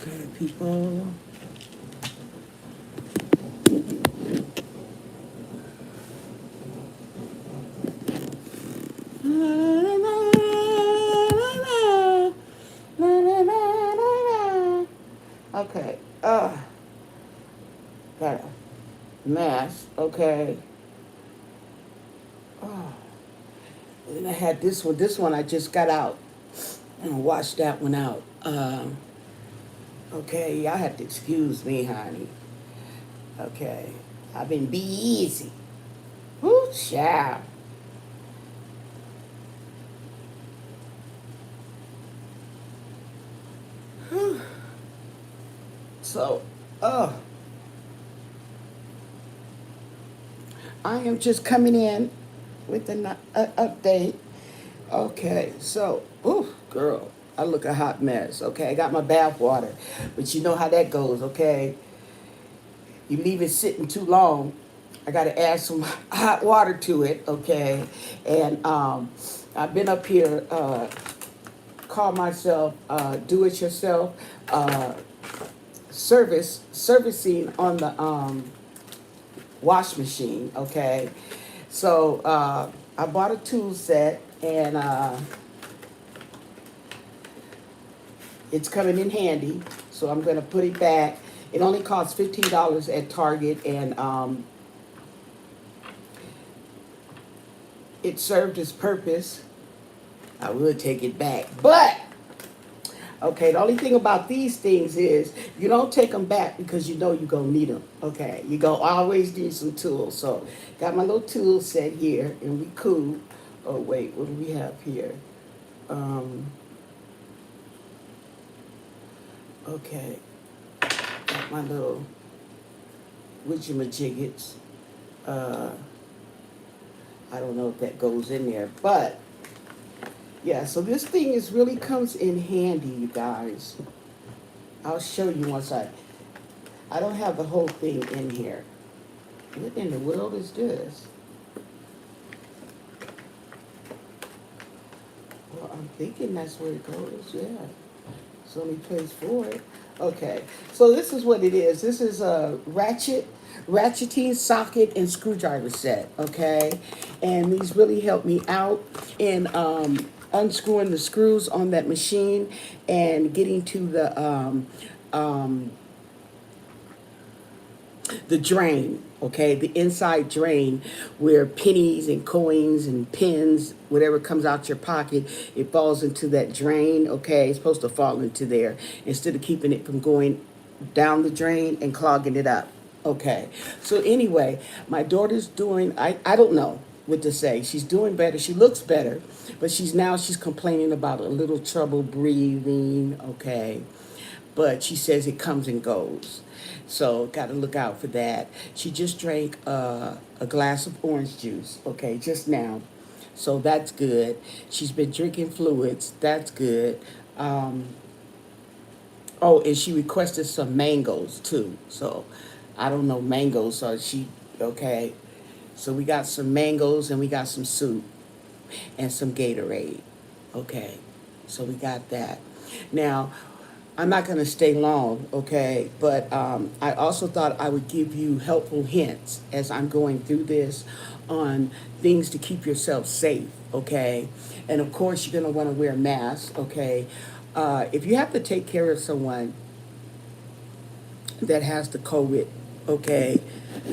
Okay, people. Okay. Got a mask. Okay. Oh. And I had this one. This one I just got out. And I washed that one out. Okay, y'all have to excuse me, honey. Okay. I've been busy. Whoo, child. So, oh, I am just coming in with an update. Okay, so, ooh, girl, I look a hot mess. Okay, I got my bath water, but you know how that goes. Okay, you leave it sitting too long. I got to add some hot water to it. Okay, and I've been up here, call myself do it yourself servicing on the wash machine. Okay, so I bought a tool set and it's coming in handy. So I'm gonna put it back. It only costs $15 at Target, and it served its purpose. I would take it back, but okay, the only thing about these things is you don't take them back because you know you're going to need them. Okay, you're going to always need some tools. So, got my little tool set here, and we cool. Oh, wait, what do we have here? Um, okay, got my little widgemajiggets. Uh, I don't know if that goes in there, but yeah, so this thing is really comes in handy, you guys. I'll show you once I don't have the whole thing in here. What in the world is this? Well, I'm thinking that's where it goes, yeah. It's the only place for it. Okay, so this is what it is. This is a ratcheting socket and screwdriver set, okay? And these really help me out in unscrewing the screws on that machine and getting to um, the drain, okay, the inside drain where pennies and coins and pins, whatever comes out your pocket, it falls into that drain, okay? It's supposed to fall into there instead of keeping it from going down the drain and clogging it up. Okay, so anyway, my daughter's doing, I don't know what to say. She's doing better. She looks better, but she's complaining about a little trouble breathing, okay? But she says it comes and goes. So got to look out for that. She just drank a glass of orange juice, okay, just now. So that's good. She's been drinking fluids. That's good. Um, oh, and she requested some mangoes too. So I don't know mangoes. So okay. So we got some mangoes and we got some soup and some Gatorade. Okay. So we got that. Now, I'm not going to stay long, okay? But I also thought I would give you helpful hints as I'm going through this on things to keep yourself safe, okay? And of course, you're going to want to wear masks, okay? If you have to take care of someone that has the COVID, okay,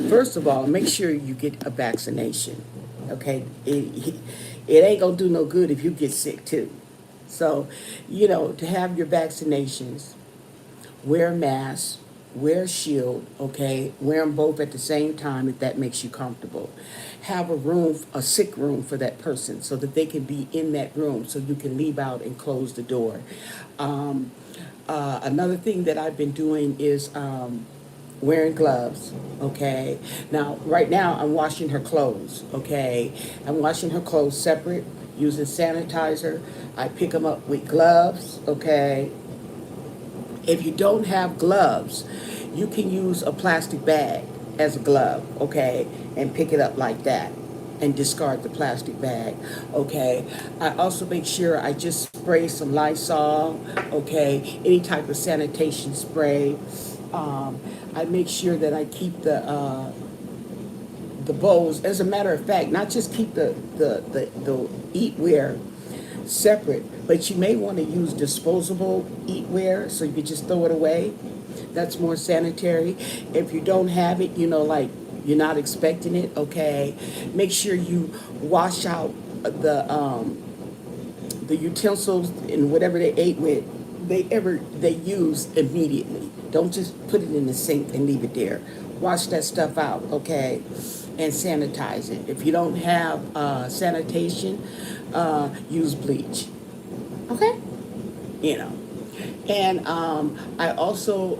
first of all, make sure you get a vaccination, okay? It ain't going to do no good if you get sick too. So, to have your vaccinations, wear a mask, wear a shield, okay? Wear them both at the same time if that makes you comfortable. Have a sick room for that person so that they can be in that room so you can leave out and close the door. Um, Another thing that I've been doing is wearing gloves, okay? Now, right now, I'm washing her clothes, okay? I'm washing her clothes separate using sanitizer. I pick them up with gloves, okay? If you don't have gloves, you can use a plastic bag as a glove, okay? And pick it up like that, and discard the plastic bag. Okay. I also make sure I just spray some Lysol. Okay. Any type of sanitation spray. I make sure that I keep the bowls. As a matter of fact, not just keep the eatware separate, but you may want to use disposable eatware so you could just throw it away. That's more sanitary. If you don't have it, like you're not expecting it, okay, make sure you wash out the utensils and whatever they ate with, they use immediately. Don't just put it in the sink and leave it there. Wash that stuff out, okay, and sanitize it. If you don't have sanitation, use bleach, okay. You know, and I also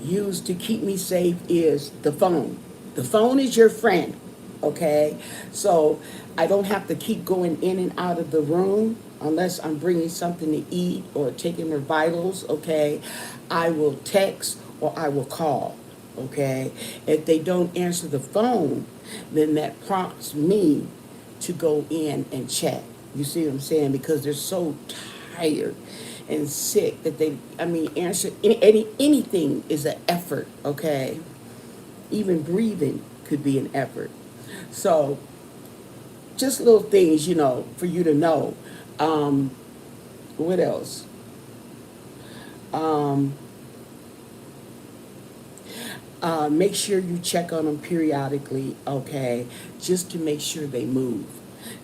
use to keep me safe is the phone. The phone is your friend, okay? So I don't have to keep going in and out of the room unless I'm bringing something to eat or taking their vitals, okay? I will text or I will call, okay? If they don't answer the phone, then that prompts me to go in and check. You see what I'm saying? Because they're so tired and sick that answer anything is an effort, okay? Even breathing could be an effort. So just little things, for you to know. What else? Um, Make sure you check on them periodically, okay, just to make sure they move.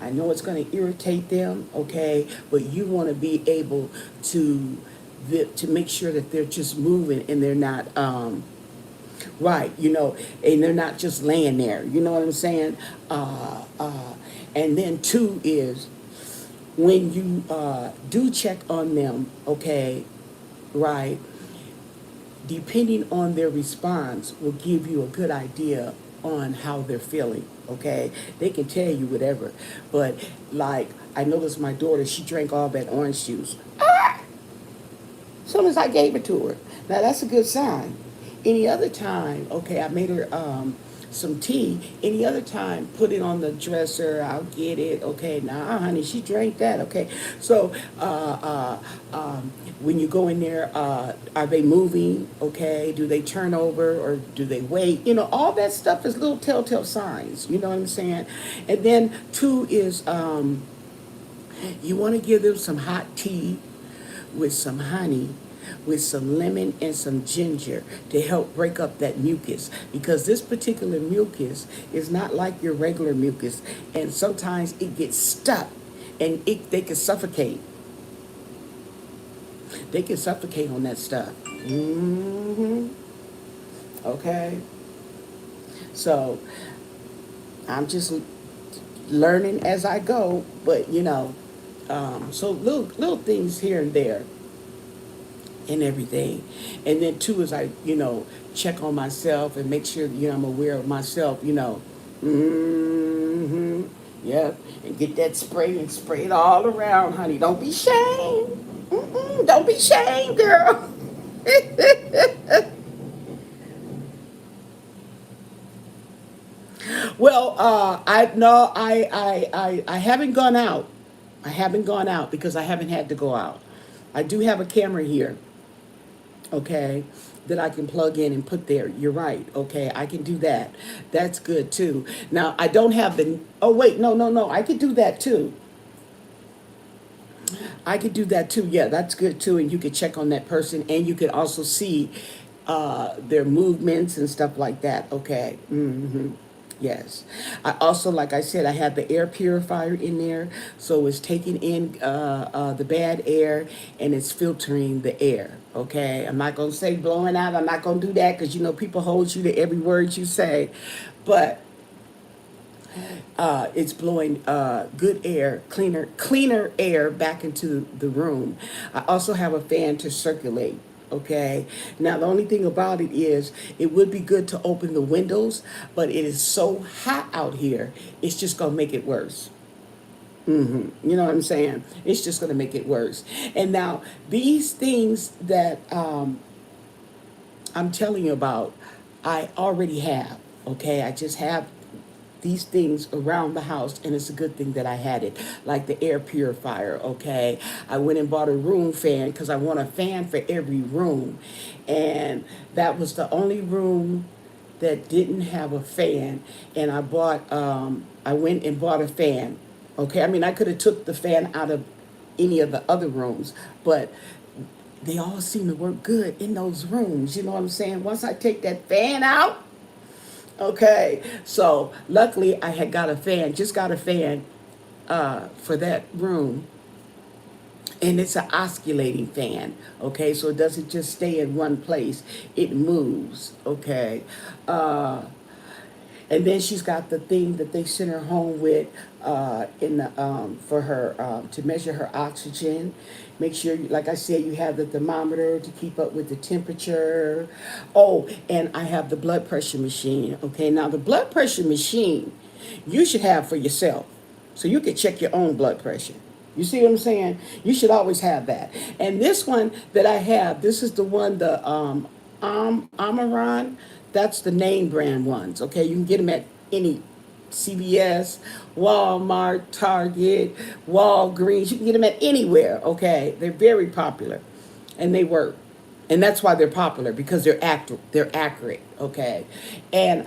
I know it's going to irritate them, okay, but you want to be able to make sure that they're just moving and they're not right, and they're not just laying there. You know what I'm saying? And then two is when you do check on them, okay, right, depending on their response will give you a good idea on how they're feeling, okay? They can tell you whatever, but like I noticed my daughter, she drank all that orange juice. As soon as I gave it to her. Now that's a good sign. Any other time, okay, I made her some tea. Any other time, put it on the dresser. I'll get it. Okay, nah, honey, she drank that. Okay, so when you go in there, are they moving? Okay, do they turn over or do they wait? All that stuff is little telltale signs. You know what I'm saying? And then two is you want to give them some hot tea with some honey, with some lemon and some ginger to help break up that mucus, because this particular mucus is not like your regular mucus, and sometimes it gets stuck and they can suffocate. They can suffocate on that stuff. Okay. So I'm just learning as I go, but so little things here and there and everything. And then two is I, check on myself and make sure, I'm aware of myself, Yep. And get that spray and spray it all around, honey. Don't be shamed. Don't be shamed, girl. Well, I no, I haven't gone out. I haven't gone out because I haven't had to go out. I do have a camera here, okay, that I can plug in and put there. You're right, okay, I can do that. That's good too. Now, I don't have the, oh wait, no, no, no, I could do that too. I could do that too. Yeah, that's good too. And you could check on that person and you could also see their movements and stuff like that. Okay. Yes. I also, like I said, I have the air purifier in there. So it's taking in the bad air and it's filtering the air. Okay. I'm not going to say blowing out. I'm not going to do that because, people hold you to every word you say. But it's blowing good air, cleaner air back into the room. I also have a fan to circulate. Okay. Now the only thing about it is, it would be good to open the windows, but it is so hot out here. It's just gonna make it worse. You know what I'm saying? It's just gonna make it worse. And now these things that I'm telling you about, I already have. Okay, I just have these things around the house, and it's a good thing that I had it, like the air purifier. Okay, I went and bought a room fan because I want a fan for every room, and that was the only room that didn't have a fan, and I went and bought a fan. Okay, I mean, I could have took the fan out of any of the other rooms, but they all seem to work good in those rooms. You know what I'm saying? Once I take that fan out, okay. So luckily, I had got a fan, just got a fan for that room, and it's an oscillating fan. Okay, so it doesn't just stay in one place; it moves. Okay. And then she's got the thing that they sent her home with in the for her to measure her oxygen. Make sure, like I said, you have the thermometer to keep up with the temperature. Oh, and I have the blood pressure machine. Okay, now the blood pressure machine you should have for yourself, so you can check your own blood pressure. You see what I'm saying? You should always have that. And this one that I have, this is the one, the Amaran. That's the name brand ones. Okay, you can get them at any CVS, Walmart, Target, Walgreens. You can get them at anywhere. Okay, they're very popular, and they work, and that's why they're popular, because they're accurate. They're accurate. Okay, and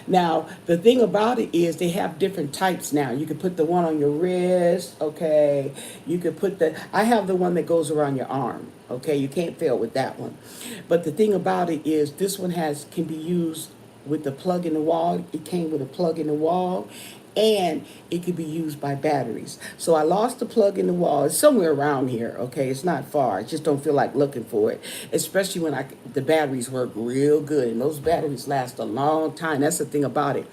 now the thing about it is they have different types now. You can put the one on your wrist. Okay, you could put the. I have the one that goes around your arm. Okay, you can't fail with that one. But the thing about it is this one can be used with the plug in the wall. It came with a plug in the wall, and it could be used by batteries. So I lost the plug in the wall. It's somewhere around here. Okay, it's not far. I just don't feel like looking for it, especially when the batteries work real good, and those batteries last a long time. That's the thing about it.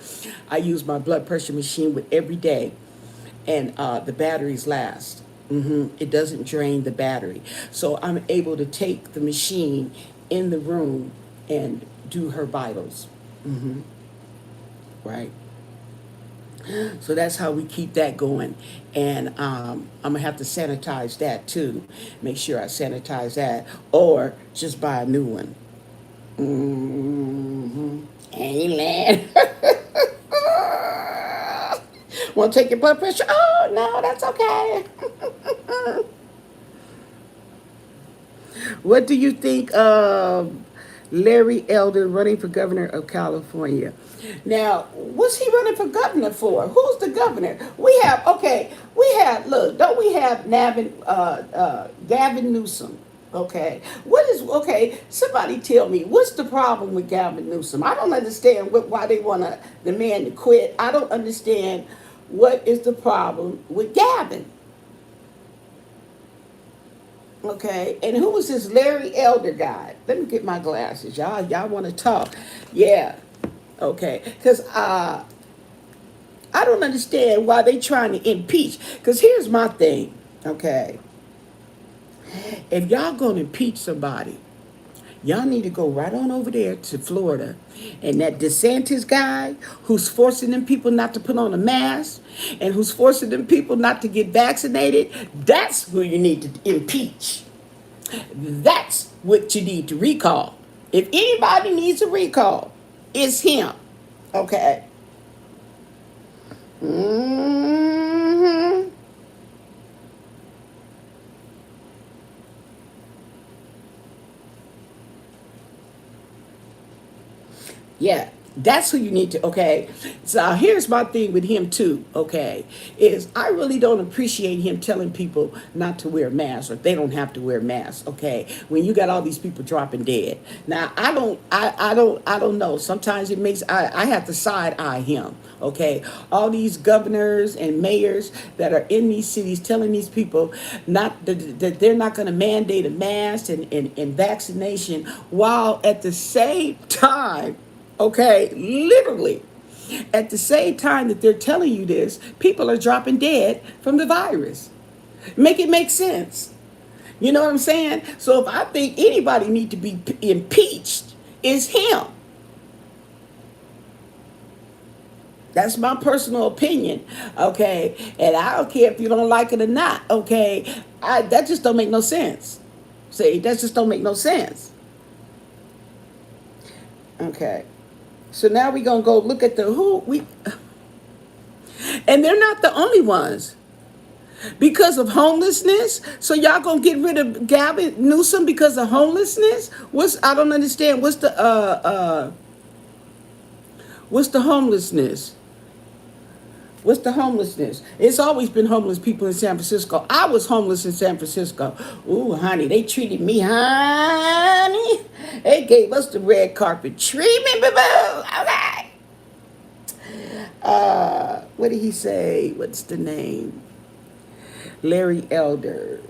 I use my blood pressure machine with every day, and the batteries last. It doesn't drain the battery. So I'm able to take the machine in the room and do her vitals. Right? So that's how we keep that going. And I'm going to have to sanitize that too. Make sure I sanitize that, or just buy a new one. Amen. Want to take your blood pressure? Oh, no, that's okay. What do you think of Larry Elder running for governor of California? Now, what's he running for governor for? Who's the governor? Look, don't we have Gavin Newsom? Okay, somebody tell me, what's the problem with Gavin Newsom? I don't understand why they want the man to quit. I don't understand what is the problem with Gavin. Okay, and who was this Larry Elder guy? Let me get my glasses. Y'all want to talk? Yeah. Okay, because I don't understand why they trying to impeach. Because here's my thing. Okay, if y'all gonna impeach somebody, y'all need to go right on over there to Florida, and that DeSantis guy who's forcing them people not to put on a mask, and who's forcing them people not to get vaccinated, that's who you need to impeach. That's what you need to recall. If anybody needs a recall, it's him. Okay. Mm-hmm. Yeah, that's who you need to, okay. So here's my thing with him too, okay, is I really don't appreciate him telling people not to wear masks, or they don't have to wear masks, okay, when you got all these people dropping dead. Now, I don't know. Sometimes it makes, I have to side eye him, okay. All these governors and mayors that are in these cities telling these people that they're not going to mandate a mask and vaccination, while at the same time, okay, literally, at the same time that they're telling you this, people are dropping dead from the virus. Make it make sense. You know what I'm saying? So if I think anybody need to be impeached, it's him. That's my personal opinion, okay? And I don't care if you don't like it or not, okay? That just don't make no sense. See, that just don't make no sense. Okay. So now we're gonna go look at the who we. And they're not the only ones. Because of homelessness, so y'all gonna get rid of Gavin Newsom because of homelessness? I don't understand. What's the homelessness? What's the homelessness? It's always been homeless people in San Francisco. I was homeless in San Francisco. Ooh, honey, they treated me, honey. They gave us the red carpet treatment, boo-boo. Okay. What did he say? What's the name? Larry Elder.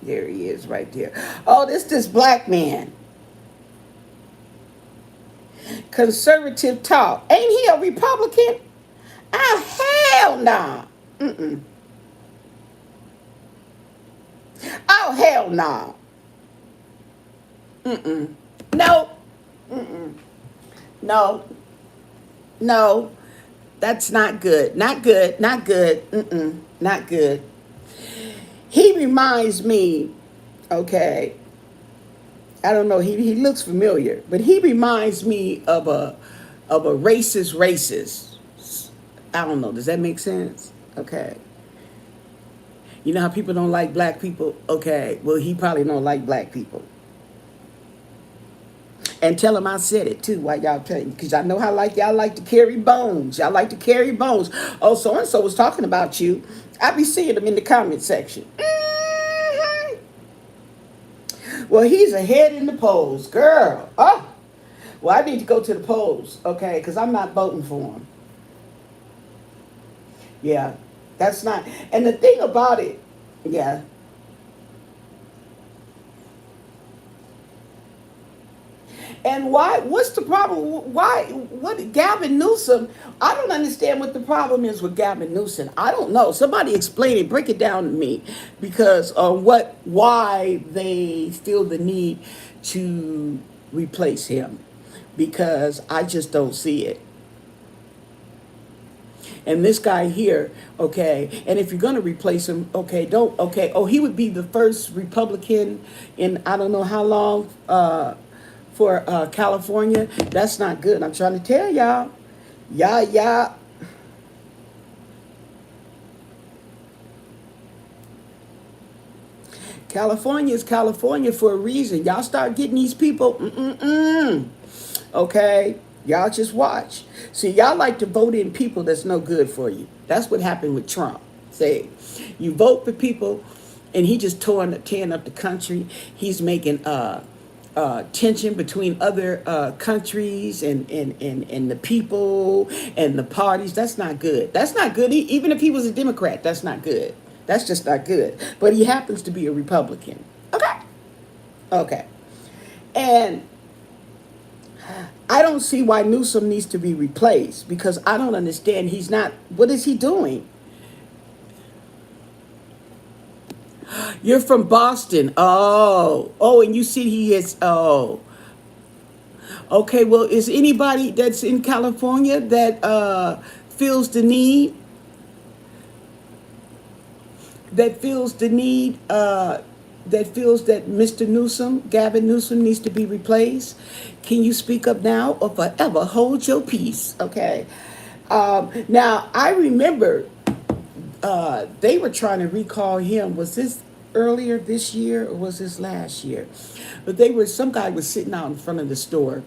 There he is right there. Oh, this black man. Conservative talk. Ain't he a Republican? Oh, hell no. Mm-mm. Oh, hell no. Mm-mm. No. Mm-mm. No. No. That's not good. Not good. Not good. Mm-mm. Not good. He reminds me, okay, I don't know, he looks familiar, but he reminds me of a racist. I don't know, does that make sense? Okay. You know how people don't like black people? Okay, well, he probably don't like black people. And tell him I said it too while y'all playing, because I know how y'all like to carry bones. Y'all like to carry bones. Oh, so and so was talking about you. I be seeing them in the comment section. Mm-hmm. Well, he's ahead in the polls, girl. Oh, well, I need to go to the polls, okay, because I'm not voting for him. Yeah, that's not. And the thing about it, yeah. And why? What's the problem? Why? What? Gavin Newsom? I don't understand what the problem is with Gavin Newsom. I don't know. Somebody explain it. Break it down to me, because why they feel the need to replace him? Because I just don't see it. And this guy here, okay, and if you're going to replace him, okay, oh, he would be the first Republican in I don't know how long for California. That's not good. I'm trying to tell y'all. Yeah. California is California for a reason. Y'all start getting these people, okay? Y'all just watch. See, y'all like to vote in people that's no good for you. That's what happened with Trump. Say, you vote for people, and he just tearing up the country. He's making tension between other countries and the people and the parties. That's not good. That's not good. Even if he was a Democrat, that's not good. That's just not good. But he happens to be a Republican. Okay. And I don't see why Newsom needs to be replaced, because I don't understand. He's not. What is he doing? You're from Boston. Oh, and you see he is. Oh, okay. Well, is anybody that's in California that feels the need? That feels the need. That feels that Mr. Newsom, Gavin Newsom, needs to be replaced? Can you speak up now or forever hold your peace? Okay. Now, I remember they were trying to recall him. Was this earlier this year or was this last year? But some guy was sitting out in front of the store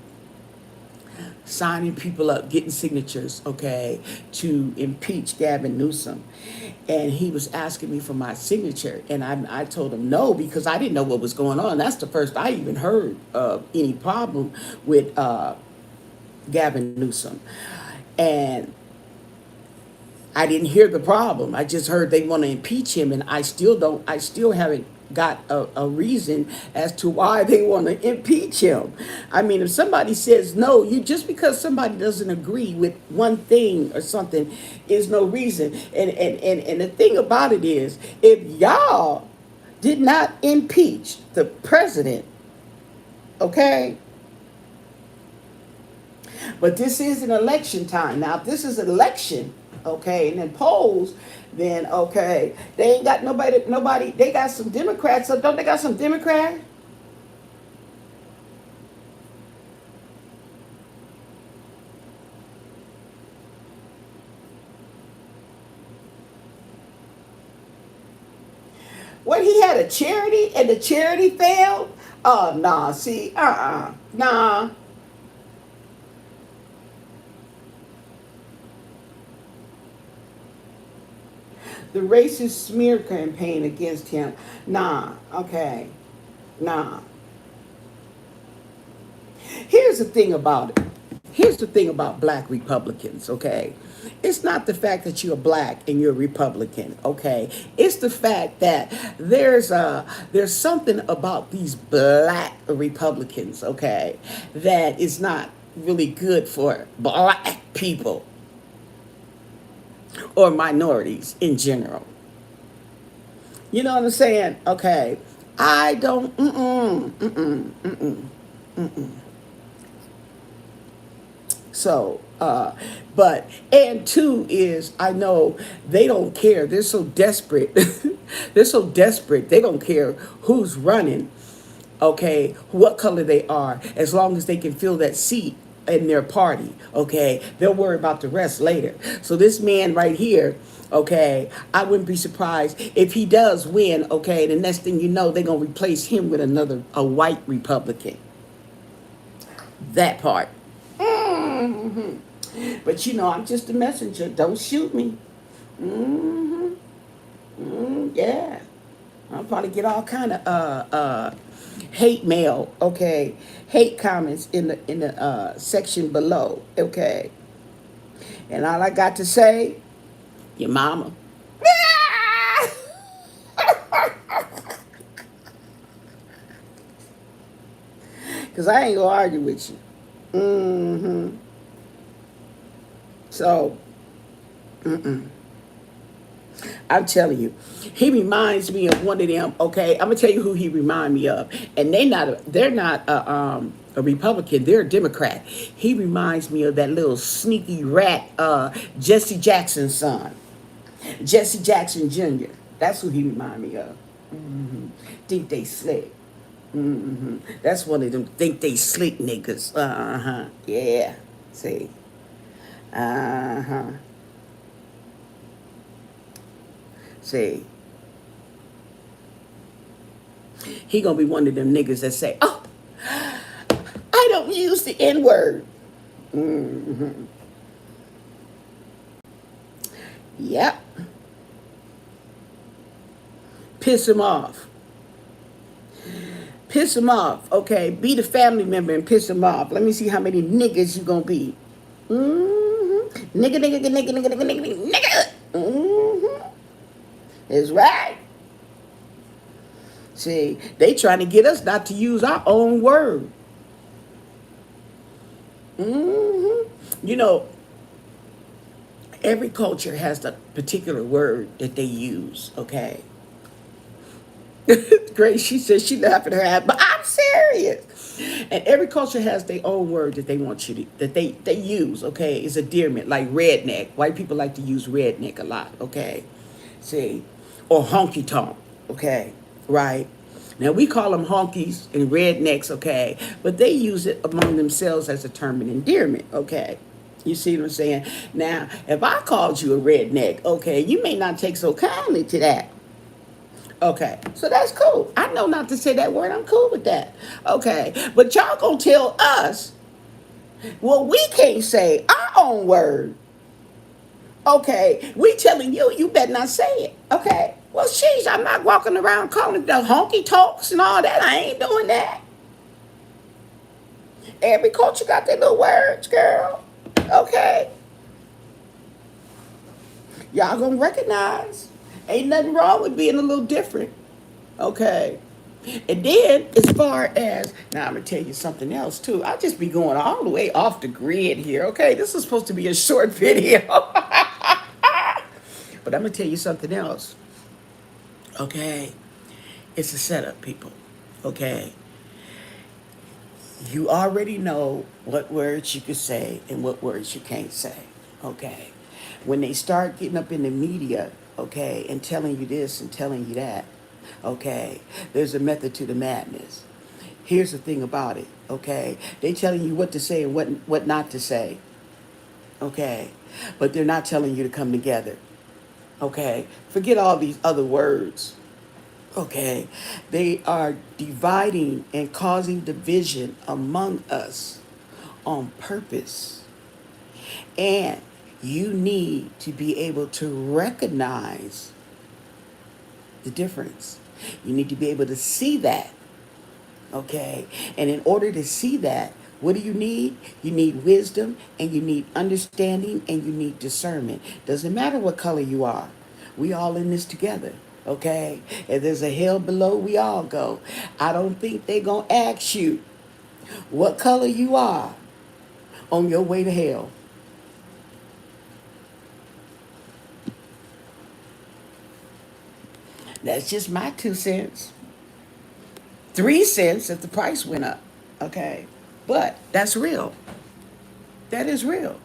signing people up, getting signatures, okay, to impeach Gavin Newsom. And he was asking me for my signature. And I told him no, because I didn't know what was going on. That's the first I even heard of any problem with Gavin Newsom. And I didn't hear the problem. I just heard they want to impeach him. And I still haven't got a reason as to why they want to impeach him. I mean, if somebody says no, just because somebody doesn't agree with one thing or something is no reason. And the thing about it is, if y'all did not impeach the president, okay, but this is an election time. Now, if this is an election, okay, and then polls, then okay, they ain't got nobody, they got some Democrats, so don't they got some Democrats? What, he had a charity and the charity failed? Oh, nah, see, nah. The racist smear campaign against him, nah, okay, nah. Here's the thing about it. Here's the thing about black Republicans, okay? It's not the fact that you're black and you're a Republican, okay? It's the fact that there's something about these black Republicans, okay, that is not really good for black people or minorities in general. You know what I'm saying? Okay. I don't So, but, and two is, I know they don't care. They're so desperate. They're so desperate. They don't care who's running, okay, what color they are, as long as they can fill that seat in their party, okay? They'll worry about the rest later. So this man right here, okay, I wouldn't be surprised if he does win, okay, the next thing you know, they're going to replace him with a white Republican. That part. Mm-hmm. But you know, I'm just a messenger. Don't shoot me. Mm-hmm. Yeah. I'll probably get all kind of hate mail, okay, hate comments in the section below, okay. And all I got to say, your mama. Cause I ain't gonna argue with you. Mm-hmm. So, I'm telling you, he reminds me of one of them. Okay, I'm gonna tell you who he remind me of, and they're not a Republican. They're a Democrat. He reminds me of that little sneaky rat, Jesse Jackson's son, Jesse Jackson Jr. That's who he remind me of. Think they slick. That's one of them think they slick niggas. Yeah. See. Uh huh. See. He gonna be one of them niggas that say, "Oh, I don't use the N word." Yep. Piss him off. Piss him off. Okay, be the family member and piss him off. Let me see how many niggas you gonna be. Nigga, nigga, nigga, nigga, nigga, nigga, nigga, nigga. It's right. See, they trying to get us not to use our own word. You know, every culture has the particular word that they use, okay? Grace, she says she laughing her ass, but I'm serious. And every culture has their own word that they want you to, that they use, okay? It's endearment, like redneck. White people like to use redneck a lot, okay? See? Or honky tonk, okay? Right? Now we call them honkies and rednecks, okay? But they use it among themselves as a term of endearment, okay? You see what I'm saying? Now, if I called you a redneck, okay, you may not take so kindly to that. Okay, so that's cool. I know not to say that word. I'm cool with that. Okay, but y'all gonna tell us, well, we can't say our own word. Okay, we telling you, you better not say it. Okay, well, sheesh, I'm not walking around calling the honky tonks and all that. I ain't doing that. Every culture got their little words, girl. Okay, y'all gonna recognize. Ain't nothing wrong with being a little different. Okay. And then, as far as, now I'm going to tell you something else too. I'll just be going all the way off the grid here. Okay. This is supposed to be a short video. But I'm going to tell you something else. Okay. It's a setup, people. Okay. You already know what words you can say and what words you can't say. Okay. When they start getting up in the media, okay, and telling you this and telling you that, okay, there's a method to the madness. Here's the thing about it, okay? They telling you what to say and what not to say, okay? But they're not telling you to come together, okay? Forget all these other words, Okay, they are dividing and causing division among us on purpose. And you need to be able to recognize the difference. You need to be able to see that. Okay, and in order to see that, what do you need? You need wisdom, and you need understanding, and you need discernment. Doesn't matter what color you are. We all in this together. Okay, if there's a hell below, we all go. I don't think they're gonna ask you what color you are on your way to hell. That's just my 2 cents. 3 cents if the price went up. Okay, but that's real. That is real.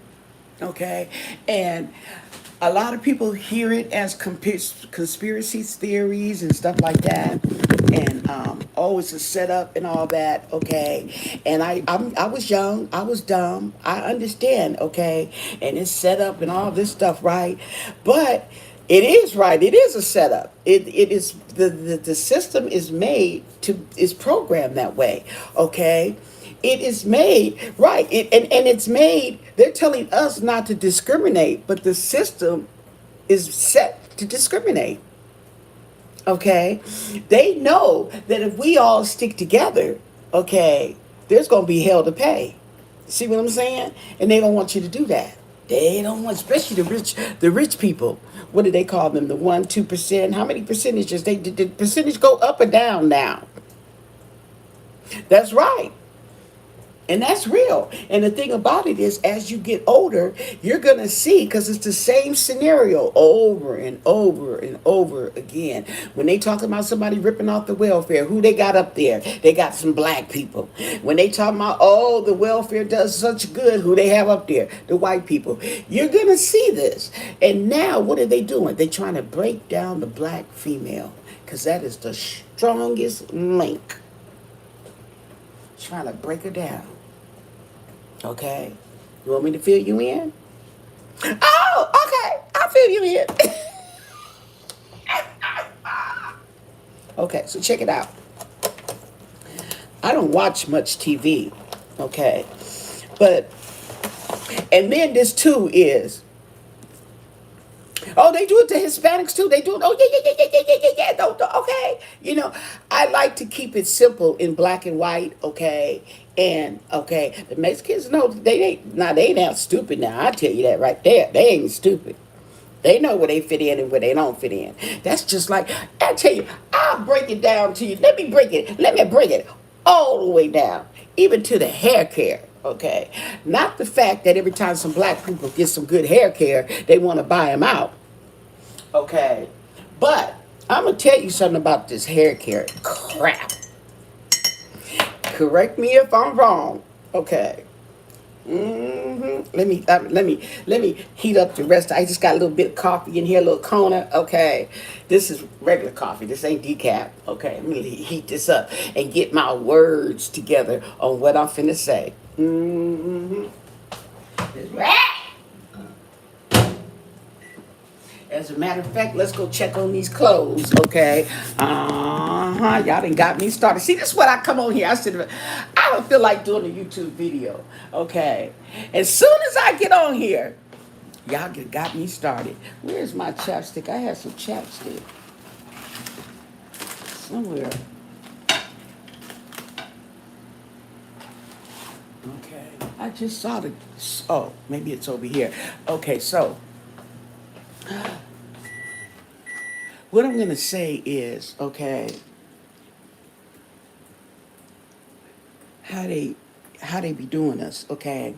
Okay, and a lot of people hear it as conspiracy theories and stuff like that, and oh, it's a setup and all that. Okay, and I was young, I was dumb, I understand. Okay, and it's set up and all this stuff, right? But it is right. It is a setup. It is the system is made to is programmed that way. Okay, it is made right. And it's made. They're telling us not to discriminate, but the system is set to discriminate. Okay, they know that if we all stick together, okay, there's gonna be hell to pay. See what I'm saying? And they don't want you to do that. They don't want, especially the rich people. What do they call them? The 1, 2%. How many percentages? Did the percentage go up or down now? That's right. And that's real. And the thing about it is, as you get older, you're going to see, because it's the same scenario over and over and over again. When they talk about somebody ripping off the welfare, who they got up there? They got some black people. When they talk about, oh, the welfare does such good, who they have up there? The white people. You're going to see this. And now, what are they doing? They're trying to break down the black female, because that is the strongest link. Trying to break her down. Okay. You want me to fill you in? Oh, okay. I'll fill you in. Okay, so check it out. I don't watch much TV. Okay. But, and then this too is, oh, they do it to Hispanics too. They do it. Oh, yeah. No, okay. I like to keep it simple in black and white. Okay. And okay, the Mexicans know they ain't now. They ain't that stupid now. I tell you that right there. They ain't stupid. They know where they fit in and where they don't fit in. That's just like I tell you. I'll break it down to you. Let me break it. Let me bring it all the way down, even to the hair care. Okay, not the fact that every time some black people get some good hair care, they want to buy them out. Okay, but I'm gonna tell you something about this hair care crap. Correct me if I'm wrong. Okay. Let me heat up the rest. I just got a little bit of coffee in here, a little Kona. Okay, this is regular coffee. This ain't decaf. Okay, let me heat this up and get my words together on what I'm finna say. As a matter of fact, let's go check on these clothes, okay? Y'all done got me started. See, this is what I come on here. I don't feel like doing a YouTube video, okay? As soon as I get on here, y'all got me started. Where's my chapstick? I had some chapstick somewhere. Okay, I just saw the, oh, maybe it's over here. Okay, so what I'm going to say is, okay, how they be doing us, okay?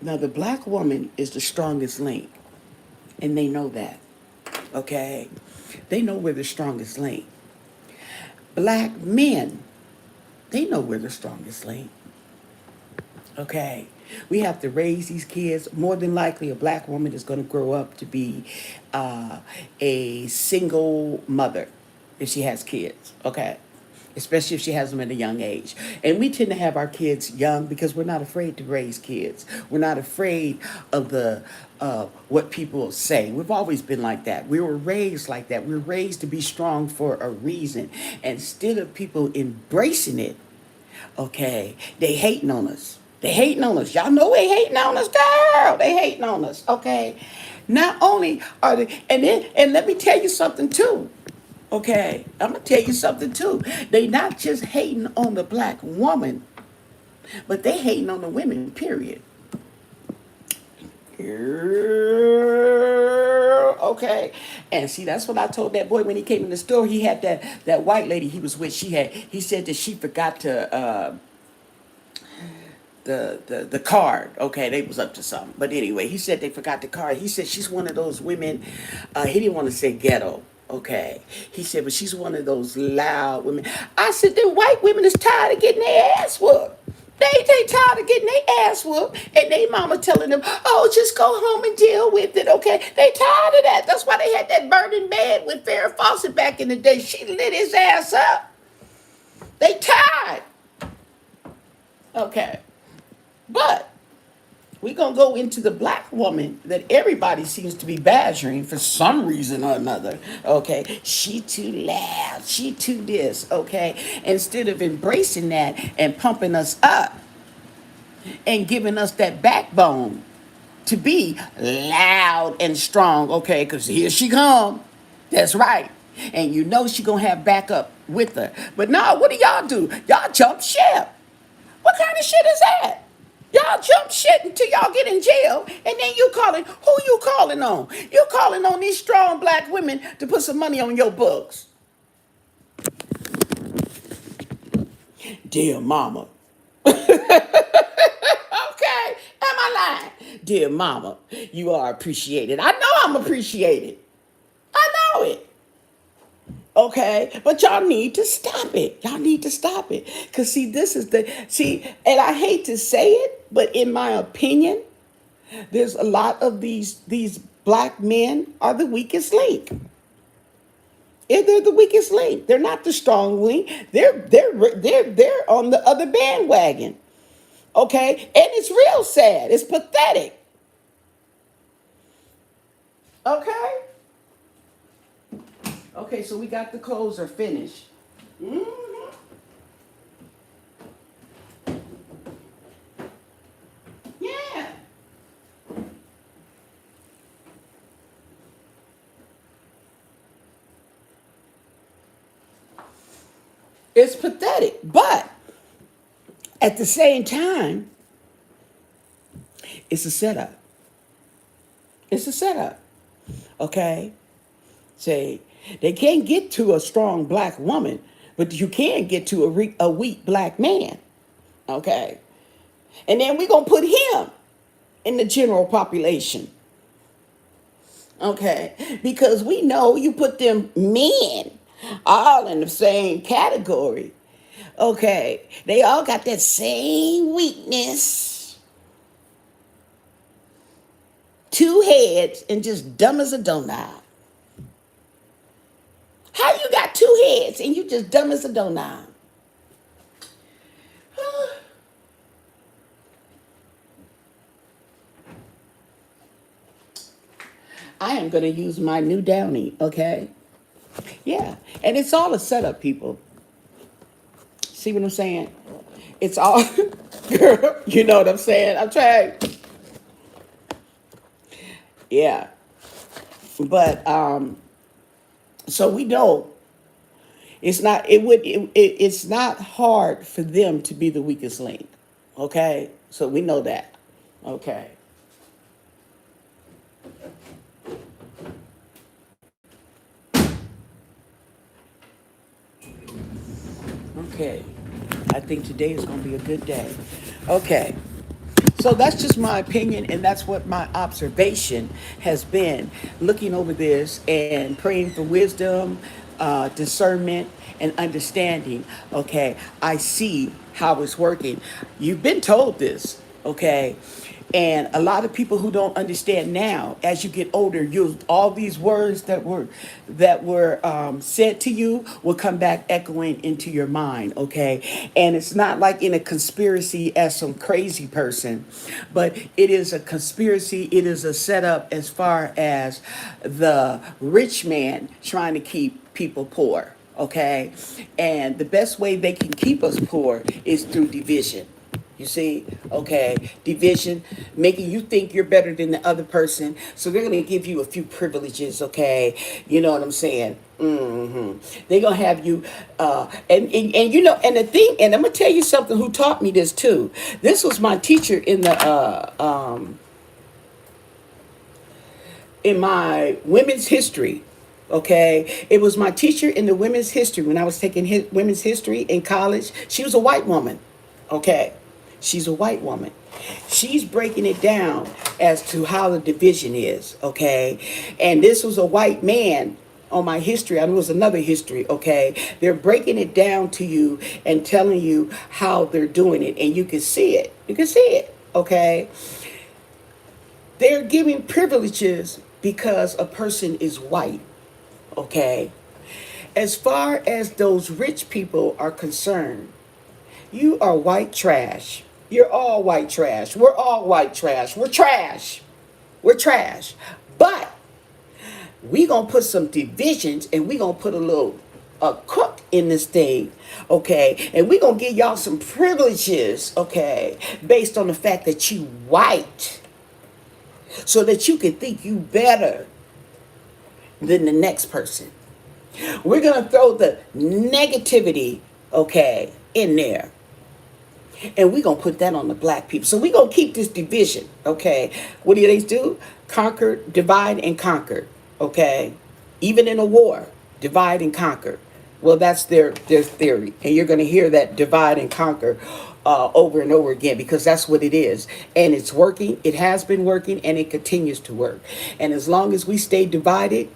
Now, the black woman is the strongest link, and they know that, okay? They know we're the strongest link. Black men, they know we're the strongest link, okay? We have to raise these kids. More than likely, a black woman is going to grow up to be a single mother if she has kids, okay? especially if she has them at a young age. And we tend to have our kids young because we're not afraid to raise kids. We're not afraid of the what people say. We've always been like that. We were raised like that. We were raised to be strong for a reason. And instead of people embracing it, okay, they hating on us. They hating on us. Y'all know they hating on us, girl. They hating on us. Okay. Not only are they, and let me tell you something too. Okay, I'm gonna tell you something too. They not just hating on the black woman, but they hating on the women. Period. Okay, and see that's what I told that boy when he came in the store. He had that white lady he was with. He said that she forgot to the card. Okay, they was up to something. But anyway, he said they forgot the card. He said she's one of those women. He didn't want to say ghetto. Okay, he said, but she's one of those loud women. I said, the white women is tired of getting their ass whooped. They tired of getting their ass whooped, and they mama telling them, oh, just go home and deal with it. Okay, they tired of that. That's why they had that burning bed with Farrah Fawcett back in the day. She lit his ass up. They tired. Okay. But we're going to go into the black woman that everybody seems to be badgering for some reason or another. Okay. She too loud. She too this. Okay. Instead of embracing that and pumping us up and giving us that backbone to be loud and strong. Okay. Because here she come. That's right. And you know she going to have backup with her. But now, what do y'all do? Y'all jump ship. What kind of shit is that? Y'all jump shit until y'all get in jail, and then you calling, who you calling on? You calling on these strong black women to put some money on your books. Dear mama. Okay, am I lying? Dear mama, you are appreciated. I know I'm appreciated. I know it. Okay, but y'all need to stop it. Y'all need to stop it. Because see, and I hate to say it, but in my opinion, there's a lot of these black men are the weakest link. They're the weakest link. They're not the strong link. They're on the other bandwagon. Okay, and it's real sad. It's pathetic. Okay. Okay, so we got the closer finished. Mm-hmm. Yeah. It's pathetic, but at the same time, it's a setup. It's a setup. Okay? Say, they can't get to a strong black woman, but you can get to a weak black man. Okay? And then we're going to put him in the general population. Okay? Because we know you put them men all in the same category. Okay? They all got that same weakness. Two heads and just dumb as a donut. How you got two heads and you just dumb as a donut? I am going to use my new Downy, okay? Yeah, and it's all a setup, people. See what I'm saying? It's all, girl, you know what I'm saying? I'm trying. Yeah. But, so we know it's not hard for them to be the weakest link. Okay? So we know that. Okay. Okay. I think today is going to be a good day. Okay. So that's just my opinion, and that's what my observation has been, looking over this and praying for wisdom, discernment, and understanding. Okay, I see how it's working. You've been told this, okay? And a lot of people who don't understand now, as you get older, you all these words that were said to you will come back echoing into your mind. Okay, and it's not like in a conspiracy as some crazy person, but it is a conspiracy. It is a setup as far as the rich man trying to keep people poor. Okay, and the best way they can keep us poor is through division. You see, okay, division, making you think you're better than the other person. So they're going to give you a few privileges, okay? You know what I'm saying? They're going to have you, and you know, and the thing, and I'm going to tell you something who taught me this too. This was my teacher in my women's history. Okay, it was my teacher in the women's history when I was taking women's history in college. She was a white woman. Okay, she's a white woman. She's breaking it down as to how the division is. Okay, and this was a white man on my history. I know it was another history. Okay, they're breaking it down to you and telling you how they're doing it, and you can see it. You can see it. Okay, they're giving privileges because a person is white. Okay, as far as those rich people are concerned, you are white trash. You're all white trash. We're all white trash. We're trash. We're trash. But we gonna put some divisions and we gonna put a cook in this thing, okay? And we gonna give y'all some privileges, okay, based on the fact that you white, so that you can think you better than the next person. We're going to throw the negativity, okay, in there. And we're going to put that on the black people. So we're going to keep this division, okay? What do they do? Conquer, divide, and conquer, okay? Even in a war, divide and conquer. Well, that's their theory. And you're going to hear that divide and conquer over and over again, because that's what it is. And it's working. It has been working, and it continues to work. And as long as we stay divided,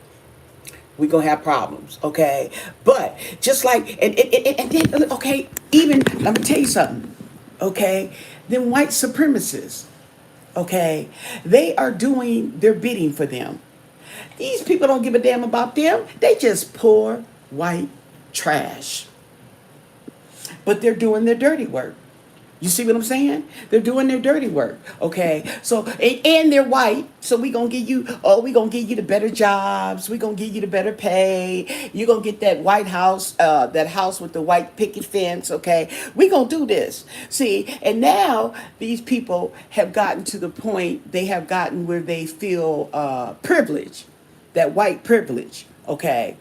we're going to have problems, okay? But just like, and then, okay, even, let me tell you something, okay? Then white supremacists, okay, they are doing their bidding for them. These people don't give a damn about them. They just poor white trash. But they're doing their dirty work. You see what I'm saying? They're doing their dirty work. Okay. So, and they're white. So we gonna give you, we gonna give you the better jobs. We gonna give you the better pay. You're gonna get that White House, that house with the white picket fence. Okay. We gonna do this. See, and now these people have gotten to the point, they have gotten where they feel privilege, that white privilege. Okay.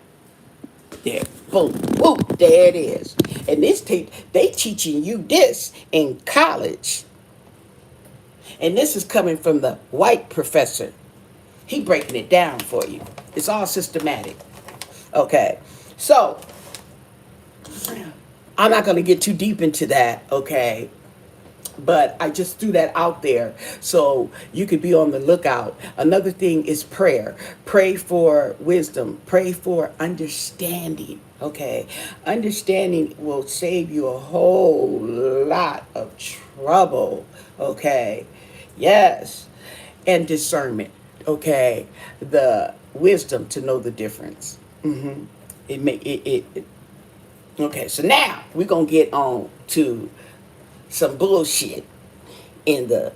There, boom, boom, there it is. And they teaching you this in college. And this is coming from the white professor. He breaking it down for you. It's all systematic. Okay, so I'm not going to get too deep into that, okay? But I just threw that out there so you could be on the lookout. Another thing is prayer. Pray for wisdom. Pray for understanding. Okay. Understanding will save you a whole lot of trouble. Okay. Yes. And discernment. Okay. The wisdom to know the difference. Okay. So now we're going to get on to some bullshit in the